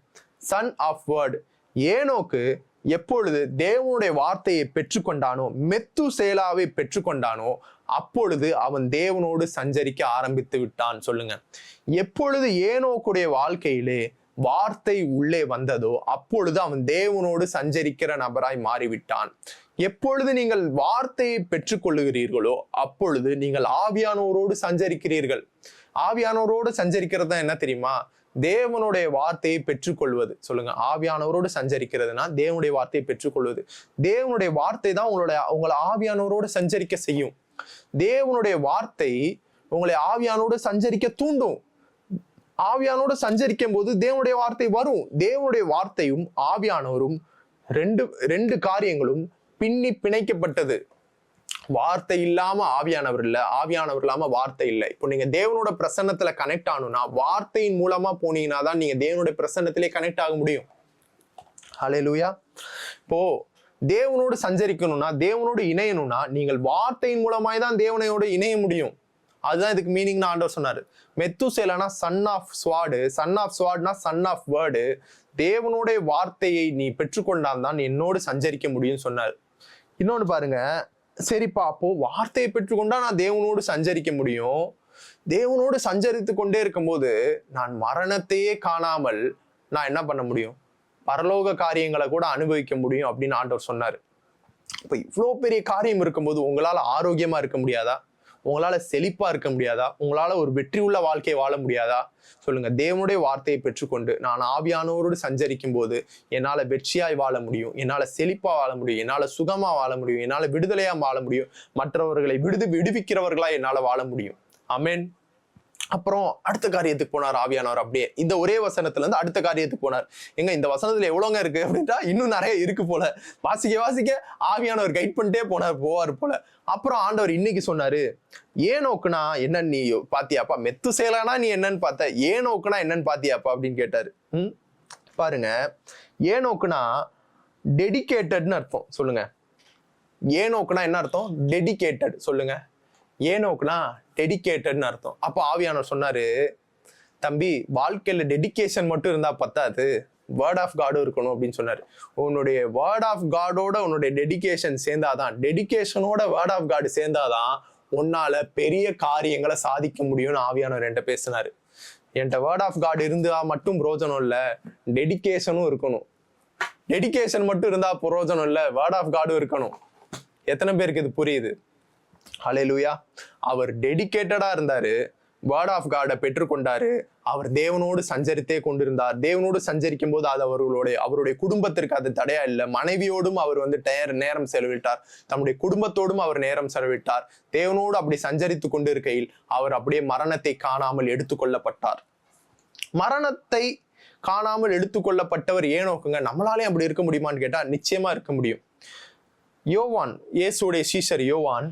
சன் ஆஃப் வேர்ட். ஏனோக்கு எப்பொழுது தேவனுடைய வார்த்தையை பெற்றுக்கொண்டானோ, மெத்துசேலாவை பெற்றுக்கொண்டானோ, அப்பொழுது அவன் தேவனோடு சஞ்சரிக்க ஆரம்பித்து விட்டான். சொல்லுங்க, எப்பொழுது ஏனோக்குடைய வாழ்க்கையிலே வார்த்தை உள்ளே வந்ததோ அப்பொழுது அவன் தேவனோடு சஞ்சரிக்கிற நபராய் மாறிவிட்டான். எப்பொழுது நீங்கள் வார்த்தையை பெற்றுக்கொள்ளுகிறீர்களோ அப்பொழுது நீங்கள் ஆவியானோரோடு சஞ்சரிக்கிறீர்கள். ஆவியானோரோடு சஞ்சரிக்கிறது என்ன தெரியுமா? தேவனுடைய வார்த்தையை பெற்றுக்கொள்வது. சொல்லுங்க, ஆவியானவரோடு சஞ்சரிக்கிறதுனா தேவனுடைய வார்த்தையை பெற்றுக்கொள்வது. தேவனுடைய வார்த்தை தான் உங்களை ஆவியானவரோடு சஞ்சரிக்க செய்யும். தேவனுடைய வார்த்தை உங்களை ஆவியானோடு சஞ்சரிக்க தூண்டும். ஆவியானோடு சஞ்சரிக்கும் போது தேவனுடைய வார்த்தை வரும். தேவனுடைய வார்த்தையும் ஆவியானவரும் ரெண்டு காரியங்களும் பின்னி பிணைக்கப்பட்டது. வார்த்தை இல்லாம ஆவியானவர் இல்ல, ஆவியானவர் இல்லாம வார்த்தை இல்லை. இப்போ நீங்க தேவனோட பிரசன்னத்துல கனெக்ட் ஆகணும்னா வார்த்தையின் மூலமா போனீங்கன்னா தான் நீங்க தேவனுடைய பிரசன்னத்திலே கனெக்ட் ஆக முடியும். ஹல்லேலூயா. இப்போ தேவனோடு சஞ்சரிக்கணும்னா, தேவனோடு இணையணும்னா நீங்கள் வார்த்தையின் மூலமாய் தான் தேவனையோடு இணைய முடியும். அதுதான் இதுக்கு மீனிங்னு ஆண்டவர் சொன்னாரு. மெத்துசேலனா son of sword, son of ஸ்வாட்னா சன் ஆஃப் வேர்டு. தேவனுடைய வார்த்தையை நீ பெற்றுக்கொண்டான் தான் என்னோடு சஞ்சரிக்க முடியும்னு சொன்னார். இன்னொன்னு பாருங்க, சரிப்பா அப்போ வார்த்தையை பெற்றுக்கொண்டா நான் தேவனோடு சஞ்சரிக்க முடியும். தேவனோடு சஞ்சரித்து கொண்டே இருக்கும்போது நான் மரணத்தையே காணாமல் நான் என்ன பண்ண முடியும்? பரலோக காரியங்களை கூட அனுபவிக்க முடியும் அப்படின்னு ஆண்டவர் சொன்னாரு. இப்ப இவ்வளோ பெரிய காரியம் இருக்கும்போது உங்களால ஆரோக்கியமா இருக்க முடியாதா? உங்களால செழிப்பா இருக்க முடியாதா? உங்களால ஒரு வெற்றி உள்ள வாழ்க்கையை வாழ முடியாதா? சொல்லுங்க. தேவனுடைய வார்த்தையை பெற்றுக்கொண்டு நான் ஆவியானவரோடு சஞ்சரிக்கும் போது என்னால வெற்றியாய் வாழ முடியும், என்னால செழிப்பா வாழ முடியும், என்னால சுகமா வாழ முடியும், என்னால விடுதலையா வாழ முடியும், மற்றவர்களை விடுவிக்கிறவர்களா என்னால வாழ முடியும். ஆமென். அப்புறம் அடுத்த காரியத்துக்கு போனார் ஆவியானவர். அப்படியே இந்த ஒரே வசனத்துல இருந்து அடுத்த காரியத்துக்கு போனார். எங்க இந்த வசனத்துல எவ்வளவுங்க இருக்கு அப்படின்ட்டா இன்னும் நிறைய இருக்கு போல. வாசிக்க ஆவியானவர் கைட் பண்ணிட்டே போவார் போல. அப்புறம் ஆண்டவர் இன்னைக்கு சொன்னாரு, ஏனோக்குனா என்னன்னு நீ பாத்தியாப்பா? மெத்துசேலனா நீ என்னன்னு பார்த்த? ஏனோக்குனா என்னன்னு பாத்தியாப்பா அப்படின்னு கேட்டாரு. பாருங்க, ஏனோக்குனா டெடிகேட்டட்னு அர்த்தம். சொல்லுங்க. ஏனோக்குனா என்ன அர்த்தம்? டெடிகேட்டட். சொல்லுங்க. ஏனோக்குனா டெடிகேட்டட்னு அர்த்தம். அப்போ ஆவியானவர் சொன்னாரு, தம்பி வாழ்க்கையில டெடிகேஷன் மட்டும் இருந்தா பத்தாது, வேர்ட் ஆஃப் காடும் இருக்கணும் அப்படின்னு சொன்னாரு. உன்னுடைய வேர்ட் ஆஃப் காடோட உன்னுடைய டெடிகேஷன் சேர்ந்தாதான், டெடிகேஷனோட வேர்ட் ஆஃப் காடு சேர்ந்தாதான் உன்னால பெரிய காரியங்களை சாதிக்க முடியும்னு ஆவியானவர் என்கிட்ட பேசினாரு. என்கிட்ட வேர்ட் ஆஃப் காட் இருந்தா மட்டும் பிரோஜனம் இல்லை, டெடிகேஷனும் இருக்கணும். டெடிகேஷன் மட்டும் இருந்தா பிரோஜனம் இல்லை, வேர்ட் ஆஃப் காடும் இருக்கணும். எத்தனை பேருக்கு இது புரியுது? ஹல்லேலூயா. அவர் டெடிகேட்டடா இருந்தாரு, வேர்ட் ஆஃப் காடை பெற்றுக்கொண்டாரு, அவர் தேவனோடு சஞ்சரித்தே கொண்டிருந்தார். தேவனோடு சஞ்சரிக்கும் போது அது அவருடைய குடும்பத்திற்கு அது தடையா இல்லை. மனைவியோடும் அவர் நேரம் செலவிட்டார், தம்முடைய குடும்பத்தோடும் அவர் நேரம் செலவிட்டார். தேவனோடு அப்படி சஞ்சரித்து கொண்டு இருக்கையில் அவர் அப்படியே மரணத்தை காணாமல் எடுத்துக்கொள்ளப்பட்டார். மரணத்தை காணாமல் எடுத்துக்கொள்ளப்பட்டவர் ஏனோக்குங்க. நம்மளாலே அப்படி இருக்க முடியுமான்னு கேட்டா நிச்சயமா இருக்க முடியும். யோவான், இயேசுடைய சீஷர் யோவான்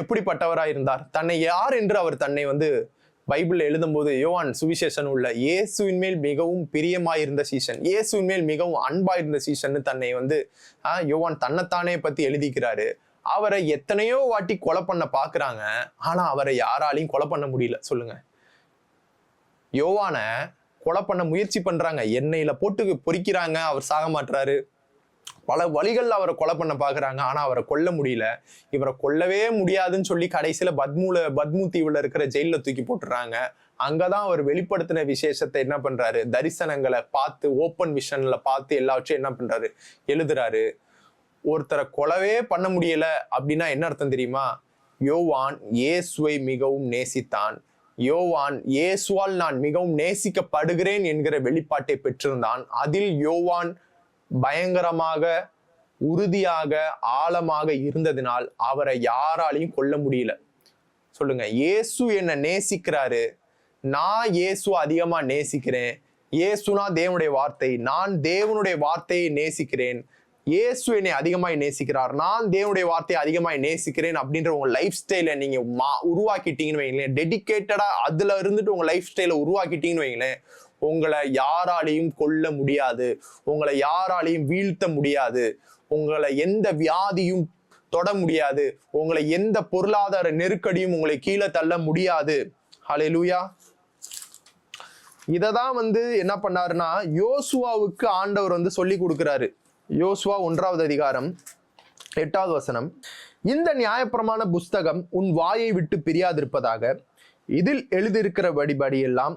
எப்படிப்பட்டவராய் இருந்தார்? தன்னை யார் என்று அவர் தன்னை பைபிள்ல எழுதும் போது யோவான் சுவிசேஷன் உள்ள இயேசுவின் மேல் மிகவும் பிரியமாயிருந்த சீசன், இயேசுவின் மேல் மிகவும் அன்பாயிருந்த சீசன் தன்னை யோவான் தன்னைத்தானே பத்தி எழுதிக்கிறாரு. அவரை எத்தனையோ வாட்டி கொலை பண்ண பாக்குறாங்க, ஆனா அவரை யாராலையும் கொலை பண்ண முடியல. சொல்லுங்க. யோவான கொலை பண்ண முயற்சி பண்றாங்க, எண்ணெயில போட்டு பொறிக்கிறாங்க, அவர் சாக மாட்டுறாரு. பல வழிகள்ல அவரை கொலை பண்ண பாக்குறாங்க, ஆனா அவரை கொல்ல முடியல. இவரை கொல்லவே முடியாதுன்னு சொல்லி கடைசியில பத்மு தீவுல இருக்கிற ஜெயில தூக்கி போட்டுறாங்க. அங்கதான் அவர் வெளிப்படுத்தின விசேஷத்தை என்ன பண்றாரு? தரிசனங்களை பார்த்து, ஓப்பன் விஷன்ல பார்த்து எல்லாவற்றையும் என்ன பண்றாரு? எழுதுறாரு. ஒருத்தரை கொலவே பண்ண முடியல அப்படின்னா என்ன அர்த்தம் தெரியுமா? யோவான் இயேசுவை மிகவும் நேசித்தான். யோவான் இயேசுவால் நான் மிகவும் நேசிக்கப்படுகிறேன் என்கிற வெளிப்பாட்டை பெற்றிருந்தான். அதில் யோவான் பயங்கரமாக, உறுதியாக, ஆழமாக இருந்ததினால் அவரை யாராலையும் கொல்ல முடியல. சொல்லுங்க. இயேசு என்ன நேசிக்கிறாரு, நான் இயேசு அதிகமா நேசிக்கிறேன். இயேசுனா தேவனுடைய வார்த்தை, நான் தேவனுடைய வார்த்தையை நேசிக்கிறேன். இயேசு என்னை அதிகமாய் நேசிக்கிறார், நான் தேவனுடைய வார்த்தையை அதிகமாய் நேசிக்கிறேன் அப்படின்ற உங்க லைஃப் ஸ்டைலை நீங்க உருவாக்கிட்டீங்கன்னு வைங்களேன், டெடிகேட்டடா அதுல இருந்துட்டு உங்க லைஃப் ஸ்டைலை உருவாக்கிட்டீங்கன்னு வைங்களேன், உங்களை யாராலையும் கொல்ல முடியாது, உங்களை யாராலையும் வீழ்த்த முடியாது, உங்களை எந்த வியாதியும் தொட முடியாது, உங்களை எந்த பொருளாதார நெருக்கடியும் உங்களை கீழே தள்ள முடியாது. ஹல்லேலூயா. இததான் என்ன பண்ணாருன்னா யோசுவாவுக்கு ஆண்டவர் சொல்லி கொடுக்கிறாரு. யோசுவா 1ஆவது அதிகாரம் 8வது வசனம். இந்த நியாயப்பிரமாண புஸ்தகம் உன் வாயை விட்டு பிரியாதிருப்பதாக, இதில் எழுதியிருக்கிறபடி எல்லாம்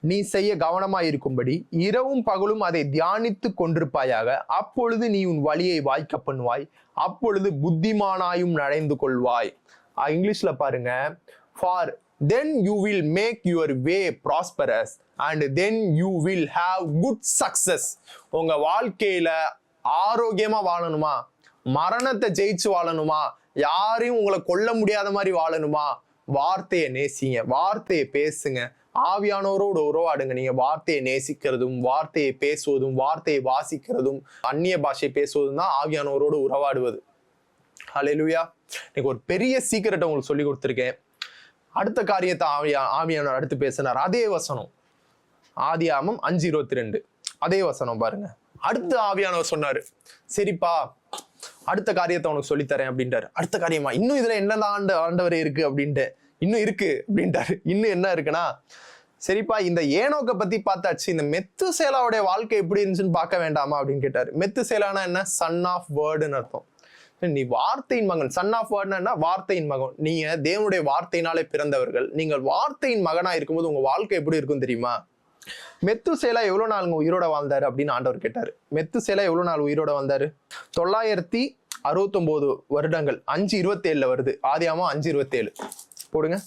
நீ செய்ய கவனமாயிருக்கும்படி இரவும் பகலும் அதை தியானித்து கொண்டிருப்பாயாக. அப்பொழுது நீ உன் வழியை வாய்க்க பண்ணுவாய், அப்பொழுது புத்திமானாயும் நடந்து கொள்வாய். இங்கிலீஷ்ல பாருங்க. For then you will make your way prosperous and then you will have good success. உங்க வாழ்க்கையில ஆரோக்கியமா வாழணுமா, மரணத்தை ஜெயிச்சு வாழணுமா, யாரையும் உங்களை கொல்ல முடியாத மாதிரி வாழணுமா, வார்த்தையை நேசிங்க, வார்த்தையை பேசுங்க, ஆவியானவரோடு உறவாடுங்க. நீங்க வார்த்தையை நேசிக்கிறதும், வார்த்தையை பேசுவதும், வார்த்தையை வாசிக்கிறதும், அந்நிய பாஷை பேசுவதும் தான் ஆவியானவரோடு உறவாடுவது. ஹல்லேலூயா. இன்னைக்கு ஒரு பெரிய சீக்கிரட்டை உங்களுக்கு சொல்லி கொடுத்துருக்கேன். அடுத்த காரியத்தை ஆவியானவர் அடுத்து பேசினார். அதே வசனம் ஆதியாகமம் 5:22 அதே வசனம் பாருங்க. அடுத்து ஆவியானவர் சொன்னாரு, சரிப்பா அடுத்த காரியத்தை உனக்கு சொல்லித்தரேன் அப்படின்ட்டாரு. அடுத்த காரியமா, இன்னும் இதுல என்னதான் ஆண்டவர் இருக்கு அப்படின்ட்டு, இன்னும் இருக்கு அப்படின்ட்டாரு. இன்னும் என்ன இருக்குன்னா, சரிப்பா இந்த ஏனோக்கை பத்தி பார்த்தாச்சு, இந்த மெத்துசேலாவுடைய வாழ்க்கை எப்படி இருந்துச்சுன்னு பார்க்க வேண்டாமா அப்படின்னு கேட்டாரு. மெத்துசேலானா என்ன? சன் ஆஃப் வேர்டுன்னு அர்த்தம். நீ வார்த்தையின் மகன். சன் ஆஃப் வேர்டுன்னா வார்த்தையின் மகன். நீங்க தேவனுடைய வார்த்தையினாலே பிறந்தவர்கள். நீங்கள் வார்த்தையின் மகனா இருக்கும்போது உங்க வாழ்க்கை எப்படி இருக்கும் தெரியுமா? மெத்துசேலா எவ்வளவு நாள் உயிரோட வாழ்ந்தாரு அப்படின்னு ஆண்டவர் கேட்டாரு. மெத்துசேலா எவ்வளவு நாள் உயிரோட வாழ்ந்தாரு? 969 வருடங்கள். 5:27 வருது. ஆதியாகமம் 5:27 போடுங்க.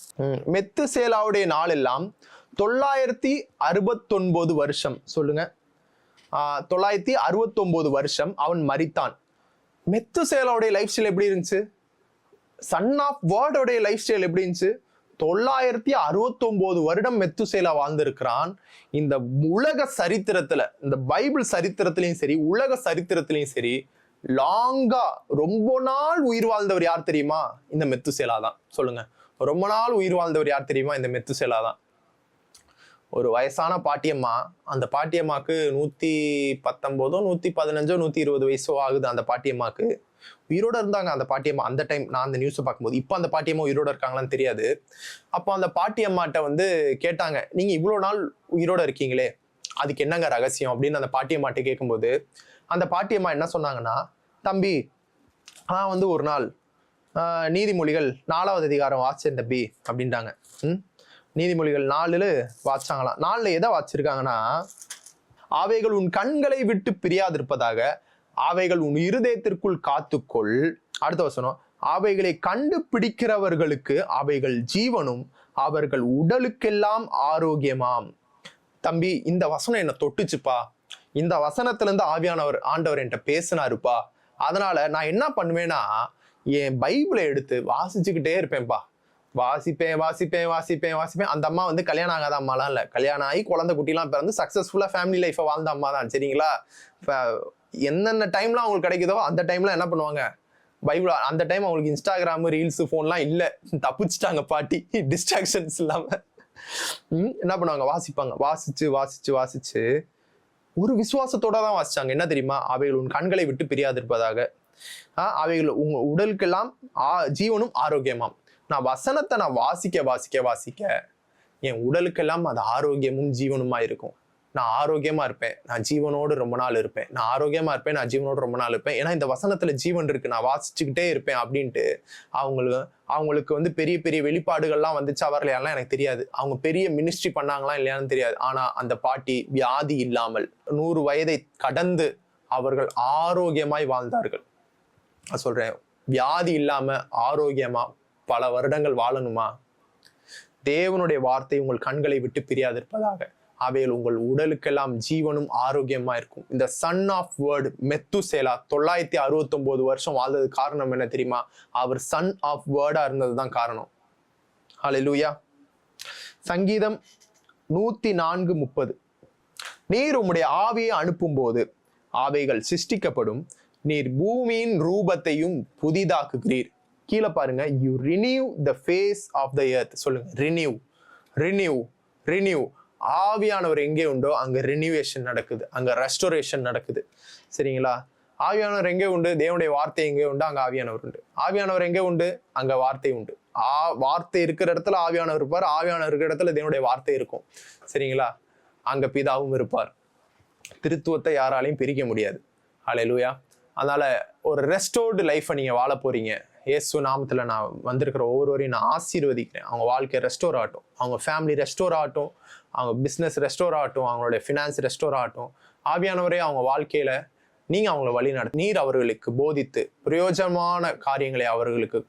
மெத்துசேலாவுடைய நாள் எல்லாம் 969 வருஷம். சொல்லுங்க, 969 வருஷம் அவன் மரித்தான். மெத்துசேலாவுடைய லைஃப் ஸ்டைல் எப்படி இருந்துச்சு? சன் ஆஃப் வேர்டோடைய லைஃப் ஸ்டைல் எப்படி இருந்துச்சு? 969 வருடம் மெத்துசேலா வாழ்ந்திருக்கிறான். இந்த உலக சரித்திரத்துல, இந்த பைபிள் சரித்திரத்திலையும் சரி, உலக சரித்திரத்திலையும் சரி, லாங்கா ரொம்ப நாள் உயிர் வாழ்ந்தவர் யார் தெரியுமா? இந்த மெத்துசேலா தான். சொல்லுங்க, ரொம்ப நாள் உயிர் வாழ்ந்தவர் யார் தெரியுமா? இந்த மெத்துசேலா தான். ஒரு வயசான பாட்டியம்மா, அந்த பாட்டியம்மாக்கு 119 115 120 வயசோ ஆகுது. அந்த பாட்டியம்மாக்கு உயிரோட இருந்தாங்க. அந்த பாட்டியம்மா அந்த டைம் நான் அந்த நியூஸை பார்க்கும்போது, இப்போ அந்த பாட்டியம்மா உயிரோட இருக்காங்களான்னு தெரியாது. அப்போ அந்த பாட்டியம்மாட்ட வந்து கேட்டாங்க, நீங்க இவ்வளோ நாள் உயிரோட இருக்கீங்களே, அதுக்கு என்னங்க ரகசியம் அப்படின்னு அந்த பாட்டியம்மாட்ட கேட்கும்போது, அந்த பாட்டியம்மா என்ன சொன்னாங்கன்னா, தம்பி நான் வந்து ஒரு நாள் நீதிமொழிகள் 4வது அதிகாரம் வாசிச்சேன் தம்பி அப்படின்ட்டாங்க. நீதிமொழிகள் 4 வாசிச்சாங்களாம். 4 எதை வாசிச்சிருக்காங்கன்னா, அவைகள் உன் கண்களை விட்டு பிரியாதிருப்பதாக, அவைகள் உன் இருதயத்திற்குள் காத்துக்கொள். அடுத்த வசனம், அவைகளை கண்டுபிடிக்கிறவர்களுக்கு அவைகள் ஜீவனும் அவர்கள் உடலுக்கெல்லாம் ஆரோக்கியமாம். தம்பி இந்த வசனம் என்ன தொட்டுச்சுப்பா. இந்த வசனத்துல இருந்து ஆண்டவர் என்கிட்ட பேசினாருப்பா. அதனால நான் என்ன பண்ணுவேன்னா, என் பைபிளை எடுத்து வாசிச்சுக்கிட்டே இருப்பேன்ப்பா. வாசிப்பேன். அந்த அம்மா வந்து கல்யாணம் ஆகாத அம்மாலாம் இல்லை, கல்யாணம் ஆகி குழந்தை குட்டிலாம் பிறந்து சக்சஸ்ஃபுல்லா ஃபேமிலி லைஃபை வாழ்ந்த அம்மா தான். சரிங்களா? என்னென்ன டைம்லாம் அவங்களுக்கு கிடைக்குதோ அந்த டைம்ல என்ன பண்ணுவாங்க, பைபிள். அந்த டைம் அவங்களுக்கு இன்ஸ்டாகிராம் ரீல்ஸ் ஃபோன்லாம் இல்லை, தப்பிச்சுட்டாங்க பாட்டி, டிஸ்ட்ராக்ஷன்ஸ் இல்லாம. என்ன பண்ணுவாங்க, வாசிப்பாங்க. வாசிச்சு ஒரு விசுவாசத்தோட தான் வாசிச்சாங்க. என்ன தெரியுமா? அவைகள் உன் கண்களை விட்டு பிரியாதிருப்பதாக, அவைகள் உங்க உடலுக்கெல்லாம் ஜீவனும் ஆரோக்கியமாம். நான் வசனத்தை நான் வாசிக்க என் உடலுக்கெல்லாம் அது ஆரோக்கியமும் ஜீவனுமா இருக்கும். நான் ஆரோக்கியமா இருப்பேன், நான் ஜீவனோடு ரொம்ப நாள் இருப்பேன். ஏன்னா இந்த வசனத்துல ஜீவன் இருக்கு, நான் வாசிச்சுக்கிட்டே இருப்பேன் அப்படின்ட்டு அவங்களுக்கு வந்து பெரிய பெரிய வெளிப்பாடுகள்லாம் வந்துச்சு அவர்களெல்லாம் எனக்கு தெரியாது. அவங்க பெரிய மினிஸ்ட்ரி பண்ணாங்களா இல்லையான்னு தெரியாது. ஆனா அந்த பாட்டி வியாதி இல்லாமல் 100 வயதை கடந்து அவர்கள் ஆரோக்கியமாய் வாழ்ந்தார்கள். நான் சொல்றேன், வியாதி இல்லாம ஆரோக்கியமா பல வருடங்கள் வாழணுமா? தேவனுடைய வார்த்தை உங்கள் கண்களை விட்டு பிரியாதிருப்பதாக, அவைகள் உங்கள் உடலுக்கெல்லாம் ஜீவனும் ஆரோக்கியமா இருக்கும். இந்த சன் ஆஃப் வேர்டு மெத்துசேலா 969 வருஷம் வாழ்ந்தது காரணம் என்ன தெரியுமா? அவர் சன் ஆஃப் வேர்டா இருந்ததுதான் காரணம். ஹல்லேலூயா. சங்கீதம் 104:30, நீர் உம்முடைய ஆவியை அனுப்பும் போது அவைகள் சிருஷ்டிக்கப்படும், நீர் பூமியின் ரூபத்தையும் புதிதாக்குகிறீர். கீழே பாருங்க, you renew the face of the earth. சொல்லுங்க, ரினியூ. ஆவியானவர் எங்கே உண்டோ அங்க ரினியூவேஷன் நடக்குது, அங்க ரெஸ்டோரேஷன் நடக்குது. சரிங்களா? ஆவியானவர் எங்கே உண்டு? தேவனுடைய வார்த்தை எங்கே உண்டு அங்க ஆவியானவர் உண்டு. ஆவியானவர் எங்கே உண்டு? அங்க வார்த்தை உண்டு. வார்த்தை இருக்கிற இடத்துல ஆவியானவர் இருப்பார், ஆவியானவர் இருக்கிற இடத்துல தேவனுடைய வார்த்தை இருக்கும். சரிங்களா? அங்க பிதாவும் இருப்பார். திருத்துவத்தை யாராலையும் பிரிக்க முடியாது. ஹல்லேலூயா. அதனால ஒரு ரெஸ்டோர்டு லைஃபை நீங்க வாழ போறீங்க. இயேசு நாமத்துல நான் வந்திருக்கிற ஒவ்வொருவரையும் நான் ஆசீர்வதிக்கிறேன். அவங்க வாழ்க்கை ரெஸ்டோர் ஆகட்டும், அவங்க ஃபேமிலி ரெஸ்டோர் ஆகட்டும், அவங்க பிஸ்னஸ் ரெஸ்டோர் ஆகட்டும், அவங்களுடைய ஃபினான்ஸ் ரெஸ்டோர் ஆகட்டும். ஆவியானவரே அவங்க வாழ்க்கையில நீங்க அவங்கள வழி நடத்து, நீர் அவர்களுக்கு போதித்து பிரயோஜனமான காரியங்களை அவர்களுக்கு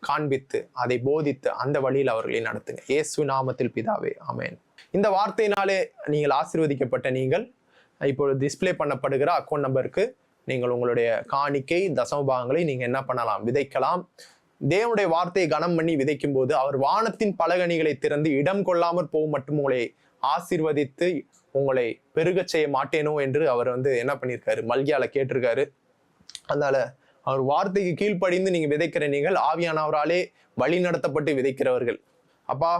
காண்பித்து அதை போதித்து அந்த வழியில் அவர்களை நடத்துங்க. இயேசு நாமத்தில் பிதாவே, ஆமென். இந்த வார்த்தையினாலே நீங்கள் ஆசீர்வதிக்கப்பட்ட நீங்கள் இப்பொழுது டிஸ்பிளே பண்ணப்படுகிற அக்கௌண்ட் நம்பருக்கு நீங்கள் உங்களுடைய காணிக்கை தசமபாகங்களை நீங்க என்ன பண்ணலாம், விதைக்கலாம். தேவனுடைய வார்த்தையை கனம் பண்ணி விதைக்கும் போது அவர் வானத்தின் பலகணிகளை திறந்து இடம் கொள்ளாமற் போகும் மட்டும் உங்களை ஆசீர்வதித்து உங்களை பெருக செய்ய மாட்டேனோ என்று அவர் வந்து என்ன பண்ணியிருக்காரு, மல்கியால கேட்டிருக்காரு. அதனால அவர் வார்த்தைக்கு கீழ்ப்படிந்து நீங்க விதைக்கிற நீங்கள் ஆவியானவராலே வழி நடத்தப்பட்டு விதைக்கிறவர்கள். அப்பா,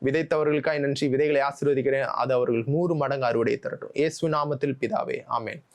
விதைத்தவர்களுக்காய் நன்றி. விதைகளை ஆசீர்வதிக்கிறேன், அது அவர்கள் 100 மடங்கு அறுவடை தரட்டும். இயேசு நாமத்தில் பிதாவே, ஆமென்.